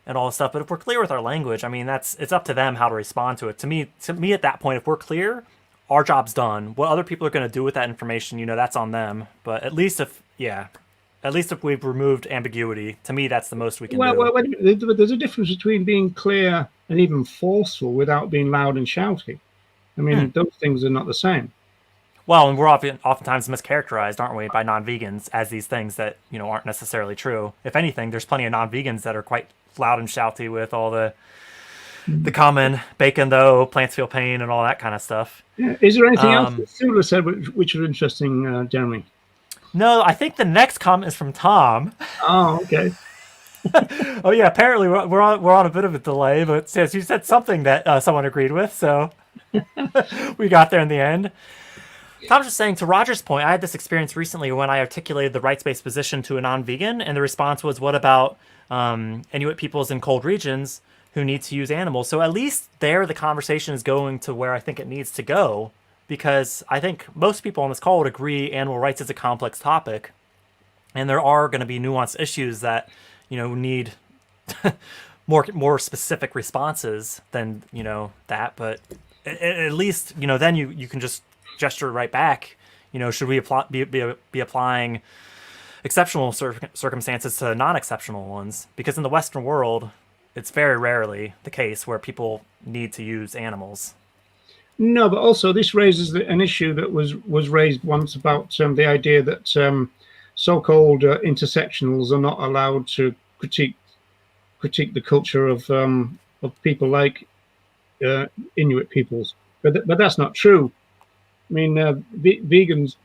and all this stuff. But if we're clear with our language, I mean, it's up to them how to respond to it. To me at that point, if we're clear, our job's done. What other people are going to do with that information, that's on them. But at least At least if we've removed ambiguity, to me, that's the most we can do. Well, wait a minute. There's a difference between being clear and even forceful without being loud and shouty. I mean, those things are not the same. Well, and we're oftentimes mischaracterized, aren't we, by non-vegans as these things that, aren't necessarily true. If anything, there's plenty of non-vegans that are quite loud and shouty with all the common bacon, though, plants feel pain, and all that kind of stuff. Yeah. Is there anything else that Sula said which are interesting, Jeremy? No, I think the next comment is from Tom. Oh, okay. Oh yeah, apparently we're on a bit of a delay, but says you said something that someone agreed with, so we got there in the end. Tom's just saying, to Roger's point, I had this experience recently when I articulated the rights-based position to a non-vegan, and the response was, what about Inuit peoples in cold regions who need to use animals? So at least there the conversation is going to where I think it needs to go, because I think most people on this call would agree animal rights is a complex topic, and there are going to be nuanced issues that need more specific responses than that. But at least then you can just gesture right back. Should we be applying exceptional circumstances to non-exceptional ones? Because in the Western world, it's very rarely the case where people need to use animals. No, but also this raises an issue that was raised once about the idea that so-called intersectionals are not allowed to critique the culture of people like Inuit peoples, but that's not true. I mean, vegans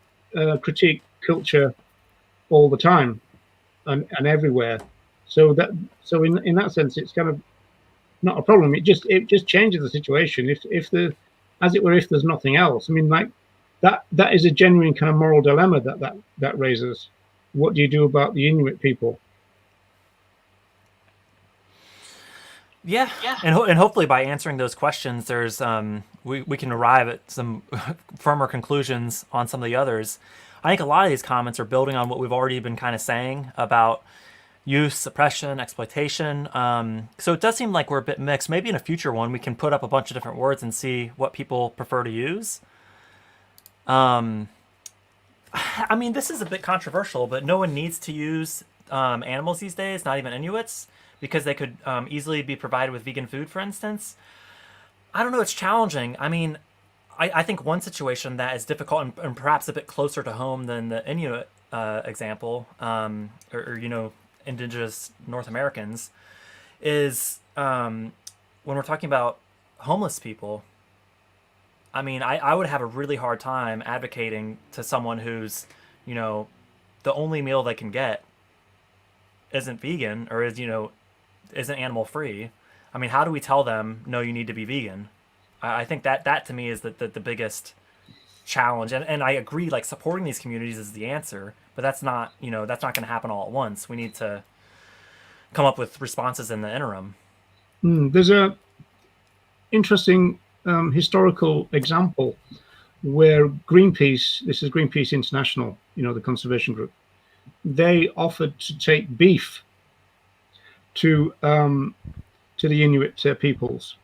critique culture all the time and everywhere. So in that sense, it's kind of not a problem. It just changes the situation. If there's nothing else. I mean, like that is a genuine kind of moral dilemma that raises. What do you do about the Inuit people? Yeah. And hopefully by answering those questions, there's we can arrive at some firmer conclusions on some of the others. I think a lot of these comments are building on what we've already been kind of saying about use, suppression, exploitation. So it does seem like we're a bit mixed. Maybe in a future one, we can put up a bunch of different words and see what people prefer to use. I mean, this is a bit controversial, but no one needs to use animals these days, not even Inuits, because they could easily be provided with vegan food, for instance. I don't know, it's challenging. I mean, I think one situation that is difficult and perhaps a bit closer to home than the Inuit example, or indigenous North Americans, is when we're talking about homeless people. I mean, I would have a really hard time advocating to someone who's, the only meal they can get isn't vegan or isn't animal free. I mean, how do we tell them, no, you need to be vegan? I think that to me is the biggest challenge. And I agree, like, supporting these communities is the answer, but that's not going to happen all at once. We need to come up with responses in the interim. There's a interesting historical example where Greenpeace, this is Greenpeace International, the conservation group, they offered to take beef to the Inuit peoples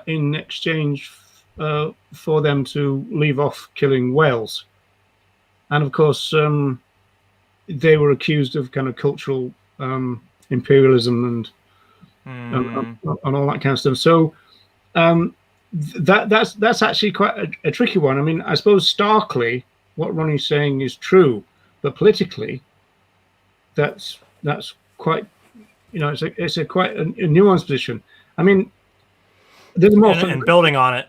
in exchange for them to leave off killing whales. And of course, they were accused of kind of cultural imperialism and all that kind of stuff. So that's actually quite a tricky one. I mean, I suppose starkly what Ronnie's saying is true, but politically, that's quite, it's a quite a nuanced position. I mean, there's more and building on it.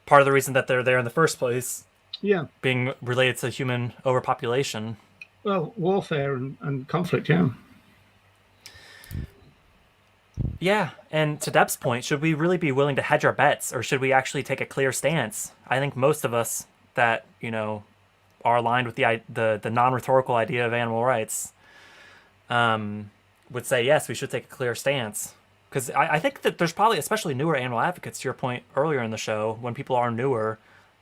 Part of the reason that they're there in the first place, being related to human overpopulation. Well, warfare and conflict, yeah. Yeah, and to Deb's point, should we really be willing to hedge our bets, or should we actually take a clear stance? I think most of us that are aligned with the non-rhetorical idea of animal rights would say yes, we should take a clear stance. Because I think that there's probably, especially newer animal advocates, to your point earlier in the show, when people are newer,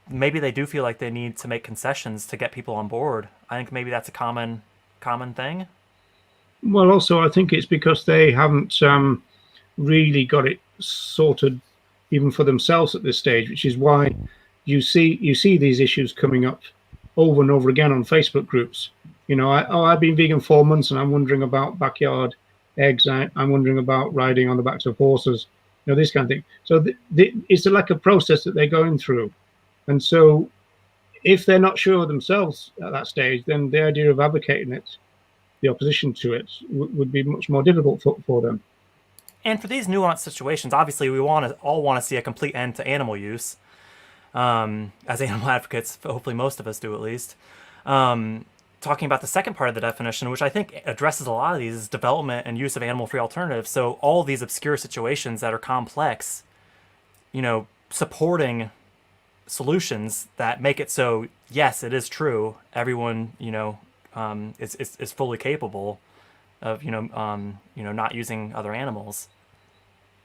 maybe they do feel like they need to make concessions to get people on board. I think maybe that's a common thing. Well, also, I think it's because they haven't really got it sorted even for themselves at this stage, which is why you see these issues coming up over and over again on Facebook groups You know, I've been vegan 4 months and I'm wondering about backyard eggs. I'm wondering about riding on the backs of horses, you know, this kind of thing. So it's like a process that they're going through. And so if they're not sure themselves at that stage, then the idea of advocating it, the opposition to it, would be much more difficult for them. And for these nuanced situations, obviously we all want to see a complete end to animal use. As animal advocates, hopefully most of us do at least. Talking about the second part of the definition, which I think addresses a lot of these, is development and use of animal-free alternatives. So all these obscure situations that are complex, you know, supporting solutions that make it so, yes, it is true, everyone, you know, is fully capable of, you know, not using other animals.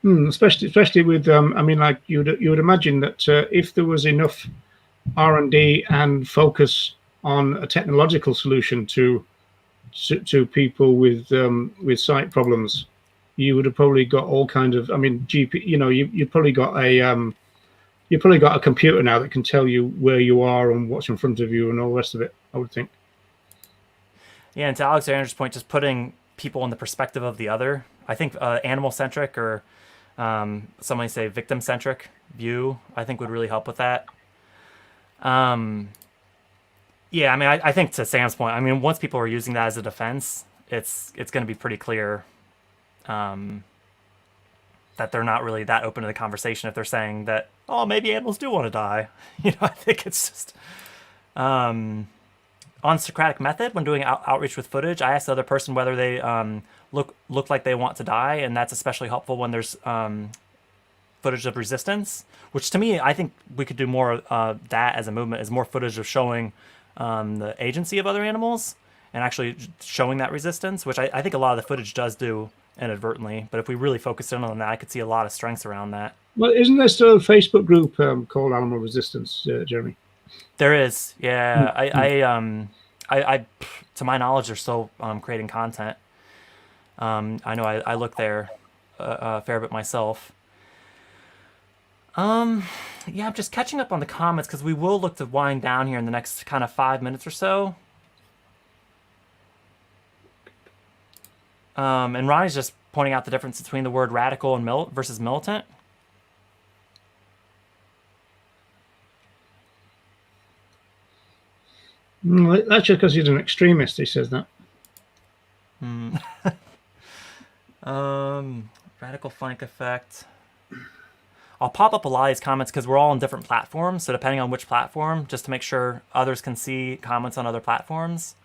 Especially with, I mean, like you would imagine that if there was enough R&D and focus on a technological solution to people with sight problems, you would have probably got all kinds of. I mean, GP. You know, you've probably got a computer now that can tell you where you are and what's in front of you and all the rest of it, I would think. Yeah, and to Alexander's point, just putting people in the perspective of the other. I think animal-centric or somebody say victim-centric view, I think would really help with that. Yeah, I mean, I think to Sam's point, I mean, once people are using that as a defense, it's going to be pretty clear that they're not really that open to the conversation if they're saying that, oh, maybe animals do want to die. You know, I think it's just... on Socratic method, when doing outreach with footage, I asked the other person whether they look like they want to die, and that's especially helpful when there's footage of resistance, which to me, I think we could do more of that as a movement, is more footage of showing the agency of other animals and actually showing that resistance, which I think a lot of the footage does do inadvertently. But if we really focus in on that, I could see a lot of strengths around that. Well, isn't there still a Facebook group called Animal Resistance, Jeremy? There is, yeah. I to my knowledge, they're still creating content. I know I look there a fair bit myself. Yeah, I'm just catching up on the comments because we will look to wind down here in the next kind of 5 minutes or so. And Ronnie's just pointing out the difference between the word radical and versus militant. That's just because he's an extremist, he says that. Radical flank effect. I'll pop up a lot of these comments because we're all on different platforms. So depending on which platform, just to make sure others can see comments on other platforms.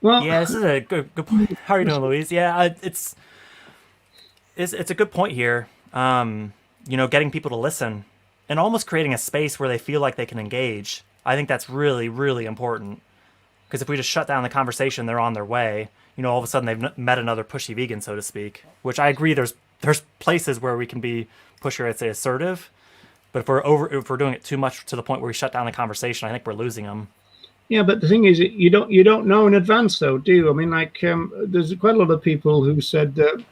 Well, yeah, this is a good point. How are you doing, Louise? Yeah, it's a good point here. You know, getting people to listen and almost creating a space where they feel like they can engage. I think that's really, really important. Because if we just shut down the conversation, they're on their way. You know, all of a sudden they've met another pushy vegan, so to speak. Which I agree, there's places where we can be pushy, I'd say assertive. But if we're doing it too much to the point where we shut down the conversation, I think we're losing them. Yeah, but the thing is, you don't know in advance, though, do you? I mean, like, there's quite a lot of people who said that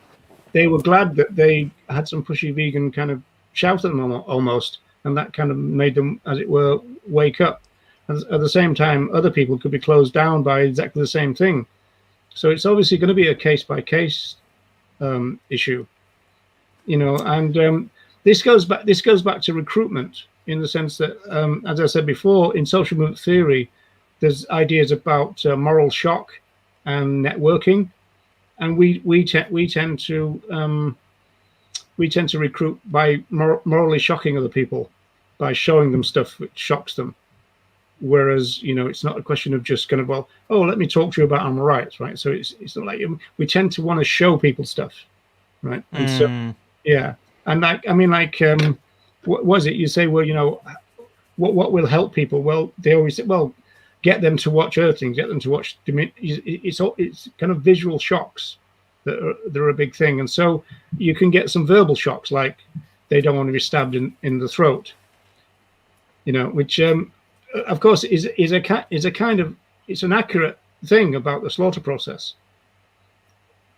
they were glad that they had some pushy vegan kind of shout at them almost, and that kind of made them, as it were, wake up. At the same time, other people could be closed down by exactly the same thing. So it's obviously going to be a case-by-case issue, you know. And this goes back to recruitment in the sense that, as I said before, in social movement theory, there's ideas about moral shock and networking, and we tend to recruit by morally shocking other people, by showing them stuff which shocks them. Whereas, you know, it's not a question of just kind of, well, oh, let me talk to you about animal rights, right? So it's not like we tend to want to show people stuff, right? And so, yeah, and like, I mean, like, what was it you say? Well, you know, what will help people? Well, they always say, well, get them to watch Earthlings, get them to watch. It's kind of visual shocks that are a big thing, and so you can get some verbal shocks, like they don't want to be stabbed in the throat, you know, which. Of course, is a kind of, it's an accurate thing about the slaughter process,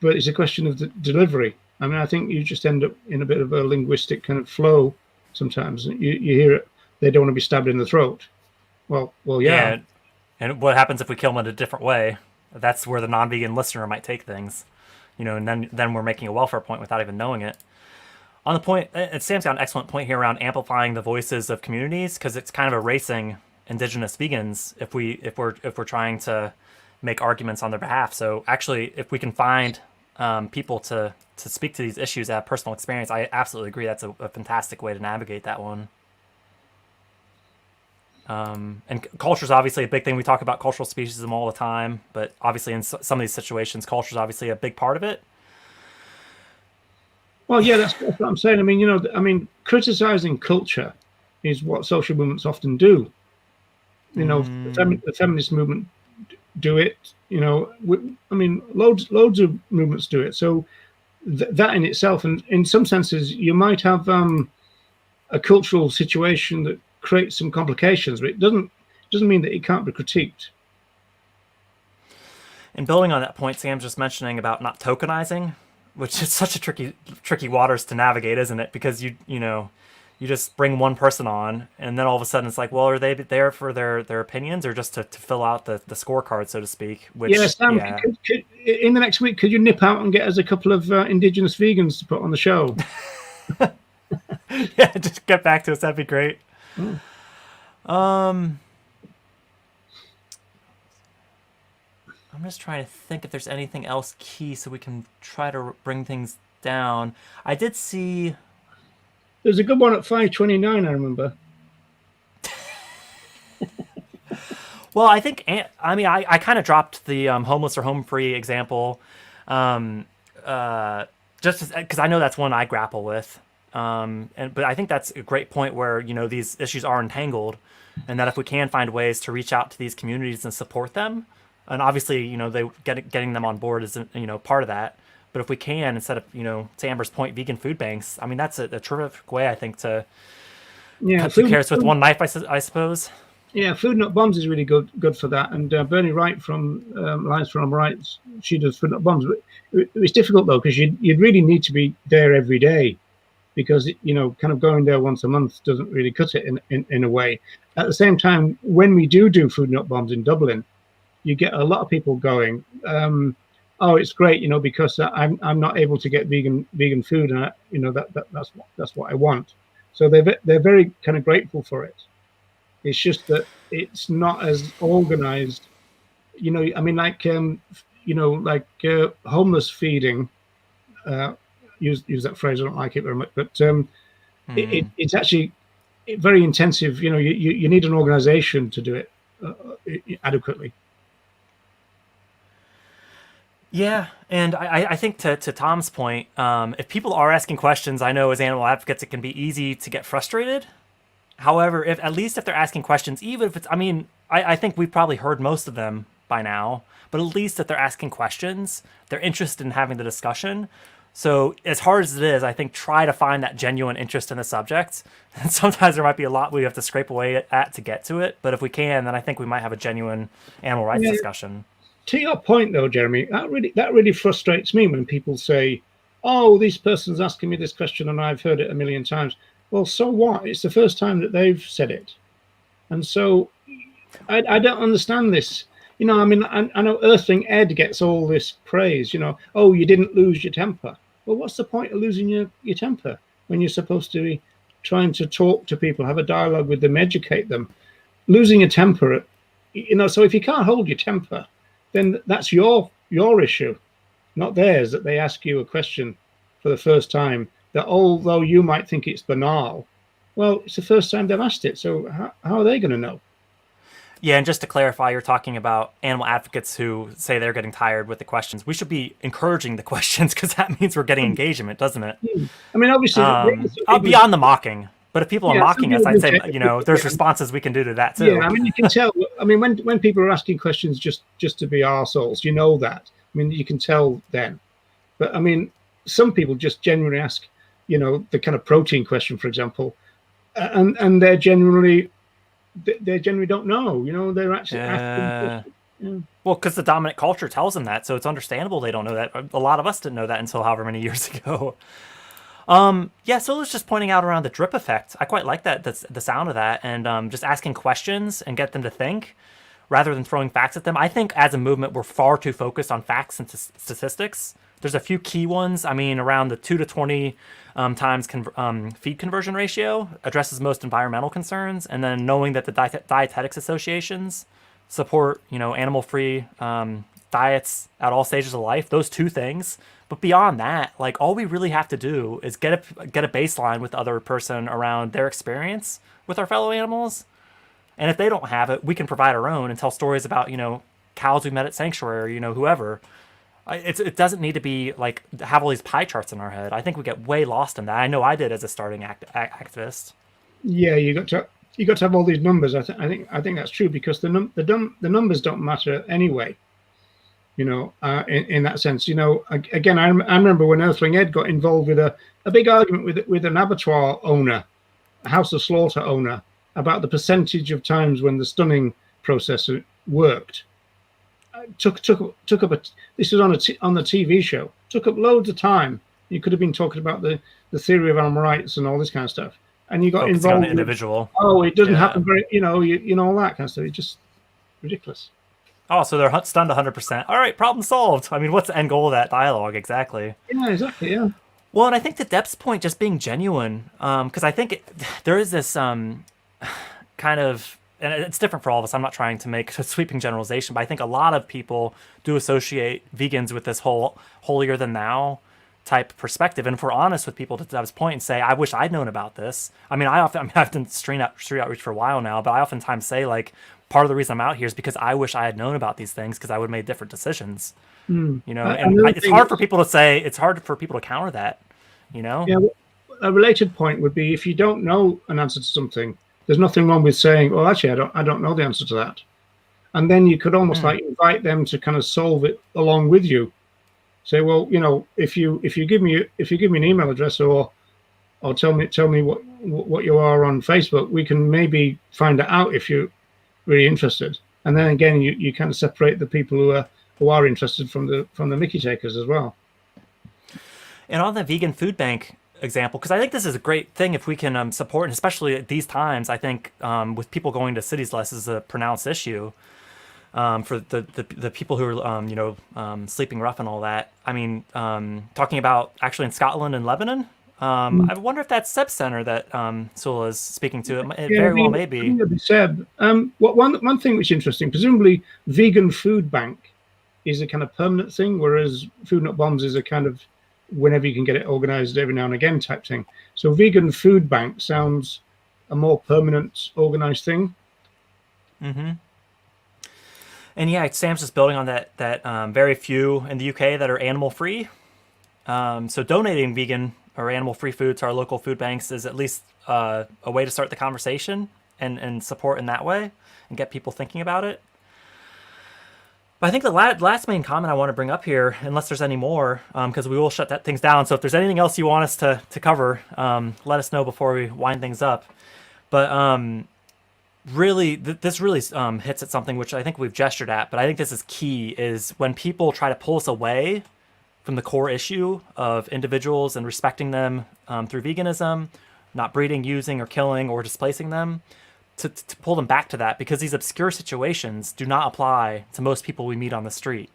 but it's a question of the delivery. I mean, I think you just end up in a bit of a linguistic kind of flow Sometimes you hear it, they don't want to be stabbed in the throat. Well, yeah. And what happens if we kill them in a different way? That's where the non-vegan listener might take things, and then we're making a welfare point without even knowing it. On the point, and Sam's got an excellent point here around amplifying the voices of communities, because it's kind of erasing indigenous vegans if we're trying to make arguments on their behalf. So actually, if we can find people to speak to these issues that have personal experience, I absolutely agree. That's a fantastic way to navigate that one. And culture is obviously a big thing. We talk about cultural speciesism all the time, but obviously in some of these situations, culture is obviously a big part of it. Well, yeah, that's what I'm saying. I mean, criticizing culture is what social movements often do. The feminist movement do it. Loads of movements do it. So that in itself, and in some senses, you might have a cultural situation that creates some complications, but it doesn't mean that it can't be critiqued. And building on that point, Sam's just mentioning about not tokenizing, which is such a tricky waters to navigate, isn't it? Because you just bring one person on, and then all of a sudden it's like, well, are they there for their opinions, or just to fill out the scorecard, so to speak? Which, yeah, Sam, could, in the next week, could you nip out and get us a couple of indigenous vegans to put on the show? Yeah, just get back to us. That'd be great. I'm just trying to think if there's anything else key so we can try to bring things down. I did see... There's a good one at 5:29, I remember. Well, I think... I kind of dropped the homeless or home free example just because I know that's one I grapple with. But I think that's a great point where, these issues are entangled, and that if we can find ways to reach out to these communities and support them, and obviously, they getting them on board is, part of that. But if we can, instead of, to Amber's point, vegan food banks, I mean, that's a terrific way, I think, to cut two carrots with one knife, I suppose. Yeah, Food Not Bombs is really good for that. And Bernie Wright from Alliance for Human Rights, she does Food Not Bombs. But it's difficult, though, because you'd really need to be there every day, because, kind of going there once a month doesn't really cut it in a way. At the same time, when we do Food Not Bombs in Dublin, you get a lot of people going, oh, it's great, because I'm not able to get vegan food, and that's what I want. So they're very kind of grateful for it. It's just that it's not as organized, like homeless feeding. Use that phrase. I don't like it very much, but it's actually very intensive. You need an organization to do it adequately. Yeah, and I think to Tom's point, if people are asking questions, I know as animal advocates it can be easy to get frustrated. However, if they're asking questions, even if it's, I think we've probably heard most of them by now, but at least if they're asking questions, they're interested in having the discussion. So as hard as it is, I think try to find that genuine interest in the subject. And sometimes there might be a lot we have to scrape away at to get to it, but if we can, then I think we might have a genuine animal rights discussion. To your point, though, Jeremy, that really frustrates me when people say, "Oh, this person's asking me this question, and I've heard it a million times." Well, so what? It's the first time that they've said it, and so I don't understand this. I know Earthling Ed gets all this praise. Oh, you didn't lose your temper. Well, what's the point of losing your temper when you're supposed to be trying to talk to people, have a dialogue with them, educate them? Losing a temper, so if you can't hold your temper, then that's your issue, not theirs, that they ask you a question for the first time that, although you might think it's banal, well, it's the first time they've asked it. So how are they going to know? Yeah, and just to clarify, you're talking about animal advocates who say they're getting tired with the questions. We should be encouraging the questions, because that means we're getting engagement, doesn't it? Obviously, beyond the mocking. But if people are mocking us, I'd say, there's responses we can do to that too. Yeah, you can tell. When people are asking questions just to be arseholes, that. You can tell then. But some people just genuinely ask, the kind of protein question, for example, and they genuinely don't know. They're actually asking. Yeah. Well, because the dominant culture tells them that, so it's understandable they don't know that. A lot of us didn't know that until however many years ago. Yeah, so it was just pointing out around the drip effect. I quite like that. That's the sound of that, and just asking questions and get them to think, rather than throwing facts at them. I think as a movement, we're far too focused on facts and statistics. There's a few key ones. I mean, around the 2 to 20 times feed conversion ratio addresses most environmental concerns, and then knowing that the dietetics associations support, animal-free diets at all stages of life. Those two things. But beyond that, like, all we really have to do is get a baseline with the other person around their experience with our fellow animals. And if they don't have it, we can provide our own and tell stories about, cows we met at sanctuary, whoever. It doesn't need to be like have all these pie charts in our head. I think we get way lost in that. I know I did as a starting activist. Yeah, you got to have all these numbers. I think that's true, because the numbers don't matter anyway. In that sense, again, I remember when Earthling Ed got involved with a big argument with an abattoir owner, a house of slaughter owner, about the percentage of times when the stunning process worked. Took up this was on the TV show. Took up loads of time. You could have been talking about the theory of animal rights and all this kind of stuff, and you got Focusing involved on the individual. It doesn't happen very, all that kind of stuff. It's just ridiculous. Oh, so they're stunned 100%. All right, problem solved. I mean, what's the end goal of that dialogue exactly? Yeah, exactly. Yeah. Well, and I think to Depp's point, just being genuine, because I think there is this kind of, and it's different for all of us. I'm not trying to make a sweeping generalization, but I think a lot of people do associate vegans with this whole holier than thou type perspective. And if we're honest with people, to Depp's point, and say, I wish I'd known about this. I mean, I've done street outreach for a while now, but I oftentimes say, like, part of the reason I'm out here is because I wish I had known about these things, because I would have made different decisions. It's hard for people to say. It's hard for people to counter that. Yeah. A related point would be, if you don't know an answer to something, there's nothing wrong with saying, "Well, actually, I don't know the answer to that," and then you could almost like invite them to kind of solve it along with you. Say, well, if you give me an email address, or tell me what you are on Facebook, we can maybe find it out if you're really interested. And then again, you kind of separate the people who are interested from the Mickey takers as well. And on the vegan food bank example, because I think this is a great thing if we can support, and especially at these times, I think with people going to cities less is a pronounced issue for the people who are sleeping rough and all that. I mean, talking about actually in Scotland and Lebanon. I wonder if that's Seb's center that Sula is speaking to. It very well may be. Seb. One thing which is interesting, presumably vegan food bank is a kind of permanent thing, whereas Food Not Bombs is a kind of whenever you can get it organized every now and again type thing. So vegan food bank sounds a more permanent organized thing. Mm-hmm. And yeah, Sam's just building on that very few in the UK that are animal free. So donating vegan or animal free food to our local food banks is at least a way to start the conversation and support in that way and get people thinking about it. But I think the last main comment I want to bring up here, unless there's any more, because we will shut things down. So if there's anything else you want us to cover, let us know before we wind things up. But really, this really hits at something which I think we've gestured at, but I think this is key, is when people try to pull us away from the core issue of individuals and respecting them through veganism, not breeding, using, or killing, or displacing them, to pull them back to that, because these obscure situations do not apply to most people we meet on the street.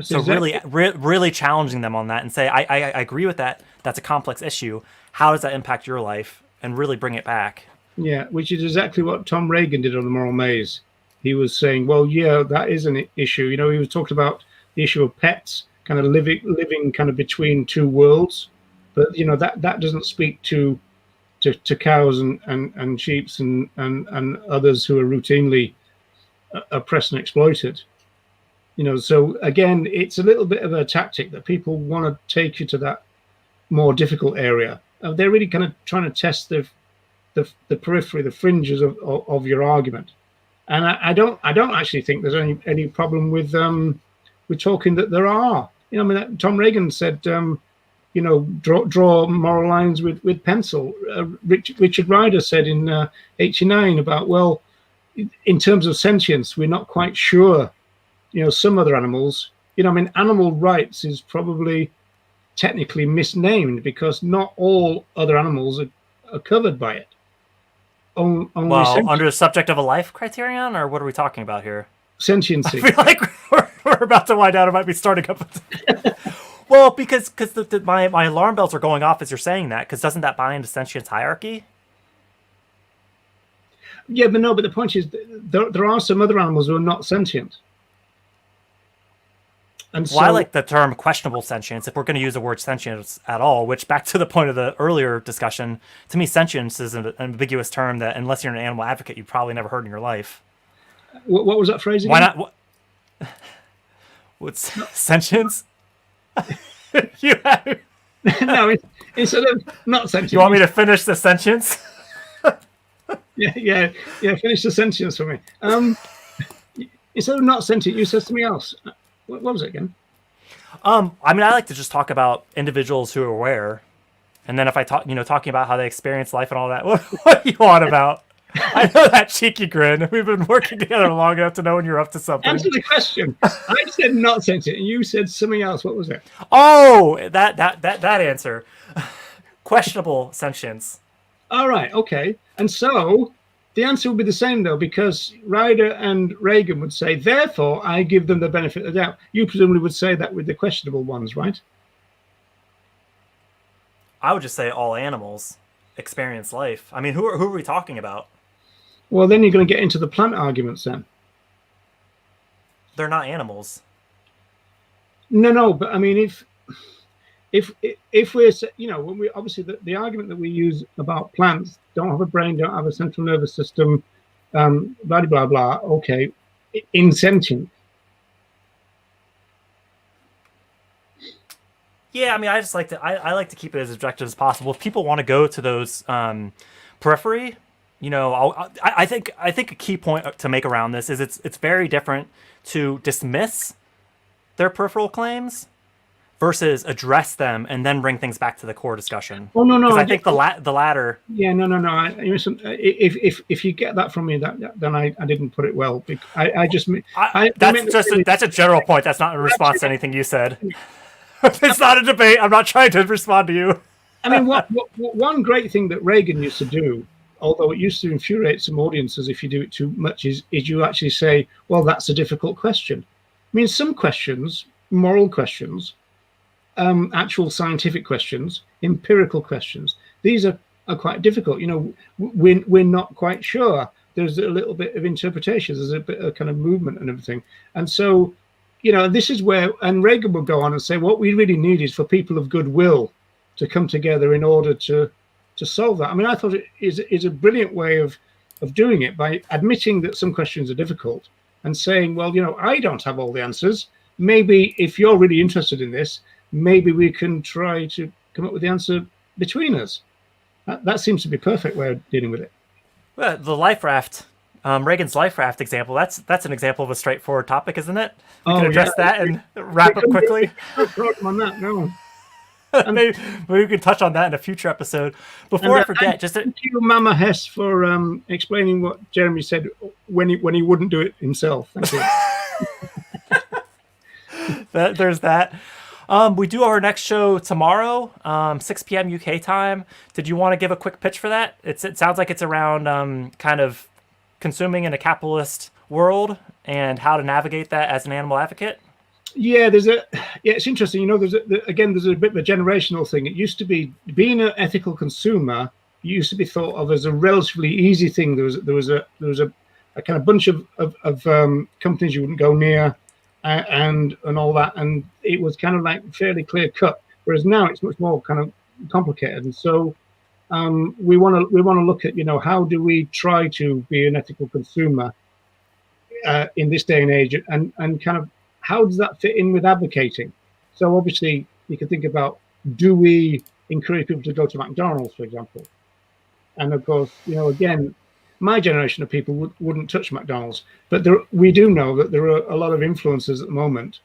So really challenging them on that and say, I agree with that. That's a complex issue. How does that impact your life? And really bring it back. Yeah, which is exactly what Tom Regan did on the Moral Maze. He was saying, well, yeah, that is an issue. He was talking about the issue of pets kind of living kind of between two worlds. But, that doesn't speak to cows and sheep and others who are routinely oppressed and exploited. So again, it's a little bit of a tactic that people want to take you to that more difficult area. They're really kind of trying to test the periphery, the fringes of your argument. And I don't actually think there's any problem with talking that there are. Tom Regan said, draw moral lines with pencil. Richard Ryder said in 89 about, well, in terms of sentience, we're not quite sure. Some other animals, animal rights is probably technically misnamed because not all other animals are covered by it. Only Well, under the subject of a life criterion, or what are we talking about here? sentiency. I feel like we're about to wind out. I might be starting up. Well, because my alarm bells are going off as you're saying that, because doesn't that buy into sentience hierarchy? Yeah, but the point is there are some other animals who are not sentient. And so, Well, I like the term questionable sentience, if we're going to use the word sentience at all, which, back to the point of the earlier discussion, to me, sentience is an ambiguous term that, unless you're an animal advocate, you've probably never heard in your life. what was that phrase again? Why not? What's sentience? You have, No, it's sort of not sentient. you want me to finish the sentence? Yeah. Finish the sentence for me. Instead of not sentient, you said something else. What was it again? I mean, I like to just talk about individuals who are aware, and then if I talking about how they experience life and all that. What are you on about? I know that cheeky grin. We've been working together long enough to know when you're up to something. Answer the question. I said not sentient, and you said something else. What was it? Oh, that answer. Questionable sentience. All right, okay. And so the answer would be the same, though, because Ryder and Regan would say, therefore, I give them the benefit of the doubt. You presumably would say that with the questionable ones, right? I would just say all animals experience life. I mean, who are we talking about? Well, then you're going to get into the plant arguments then. They're not animals. No, but I mean, if we're, when we obviously the argument that we use about plants don't have a brain, don't have a central nervous system, blah blah blah. Okay, insentient. Yeah, I mean, I just like to I like to keep it as objective as possible. If people want to go to those periphery, I think a key point to make around this is it's very different to dismiss their peripheral claims versus address them and then bring things back to the core discussion. Oh no! Because I think the latter. Yeah, no. If you get that from me, then I didn't put it well. That's a general point. That's not in response to anything you said. It's not a debate. I'm not trying to respond to you. I mean, one great thing that Reagan used to do, although it used to infuriate some audiences if you do it too much, is you actually say, well, that's a difficult question. I mean, some questions, moral questions, actual scientific questions, empirical questions, these are quite difficult. We're not quite sure. There's a little bit of interpretation. There's a bit of kind of movement and everything. And so, this is where, and Reagan will go on and say, what we really need is for people of goodwill to come together in order to solve that. I mean, I thought it is a brilliant way of doing it by admitting that some questions are difficult and saying, well, I don't have all the answers. Maybe if you're really interested in this, maybe we can try to come up with the answer between us. That seems to be a perfect way of dealing with it. Well, the life raft, Reagan's life raft example, that's an example of a straightforward topic, isn't it? We can address that and wrap up quickly. No problem on that, no. Maybe we can touch on that in a future episode. Before I forget, thank you, Mama Hess, for explaining what Jeremy said when he wouldn't do it himself. Thank you. There's that. We do our next show tomorrow, 6 p.m. UK time. Did you want to give a quick pitch for that? It sounds like it's around kind of consuming in a capitalist world and how to navigate that as an animal advocate. Yeah, it's interesting. There's a bit of a generational thing. It used to be being an ethical consumer used to be thought of as a relatively easy thing. There was a kind of bunch of companies you wouldn't go near, and all that, and it was kind of like fairly clear cut. Whereas now it's much more kind of complicated, and so we want to look at how do we try to be an ethical consumer in this day and age, and kind of how does that fit in with advocating? So obviously you can think about, do we encourage people to go to McDonald's, for example? And of course, again, my generation of people wouldn't touch McDonald's, but we do know that there are a lot of influencers at the moment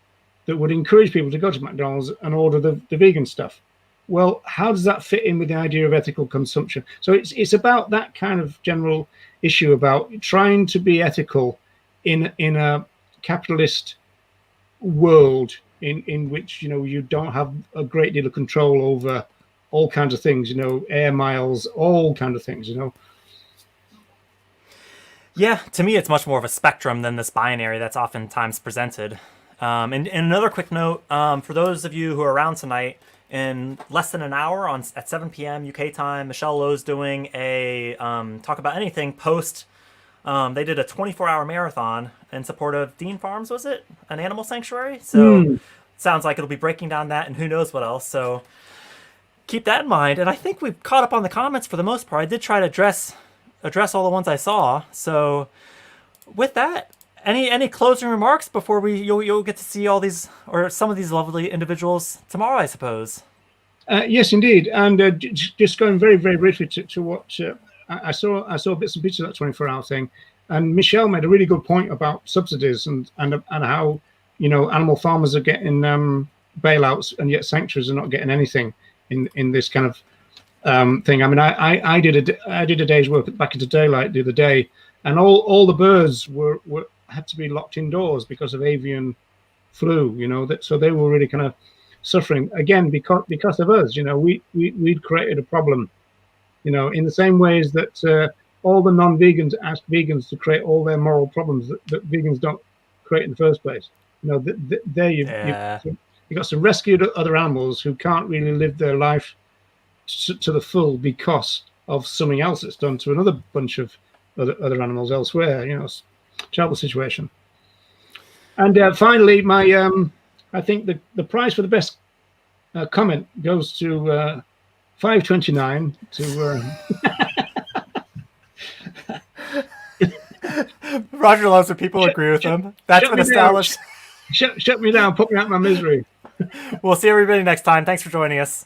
that would encourage people to go to McDonald's and order the vegan stuff. Well, how does that fit in with the idea of ethical consumption? So it's about that kind of general issue about trying to be ethical in a capitalist world in which you don't have a great deal of control over all kinds of things, air miles, all kinds of things, Yeah, to me, it's much more of a spectrum than this binary that's oftentimes presented. And another quick note, for those of you who are around tonight, in less than an hour at 7 p.m. UK time, Michelle Lowe's doing a Talk About Anything post. They did a 24-hour marathon in support of Dean Farms, was it? An animal sanctuary? So sounds like it'll be breaking down that and who knows what else. So keep that in mind. And I think we've caught up on the comments for the most part. I did try to address all the ones I saw. So with that, any closing remarks before you'll get to see all these or some of these lovely individuals tomorrow, I suppose. Yes, indeed. And just going very, very briefly to what I saw bits and pieces of that 24-hour thing, and Michelle made a really good point about subsidies and how animal farmers are getting bailouts and yet sanctuaries are not getting anything in this kind of thing. I mean, I did a day's work back into daylight the other day, and all the birds had to be locked indoors because of avian flu. So they were really kind of suffering again because of us. We'd created a problem. In the same ways that all the non-vegans ask vegans to create all their moral problems that vegans don't create in the first place. There you've got some rescued other animals who can't really live their life to the full because of something else that's done to another bunch of other animals elsewhere. Terrible situation. And finally, I think the prize for the best comment goes to 529 to Roger loves when people agree with him. That's been established. Shut me down, put me out of my misery. We'll see everybody next time. Thanks for joining us.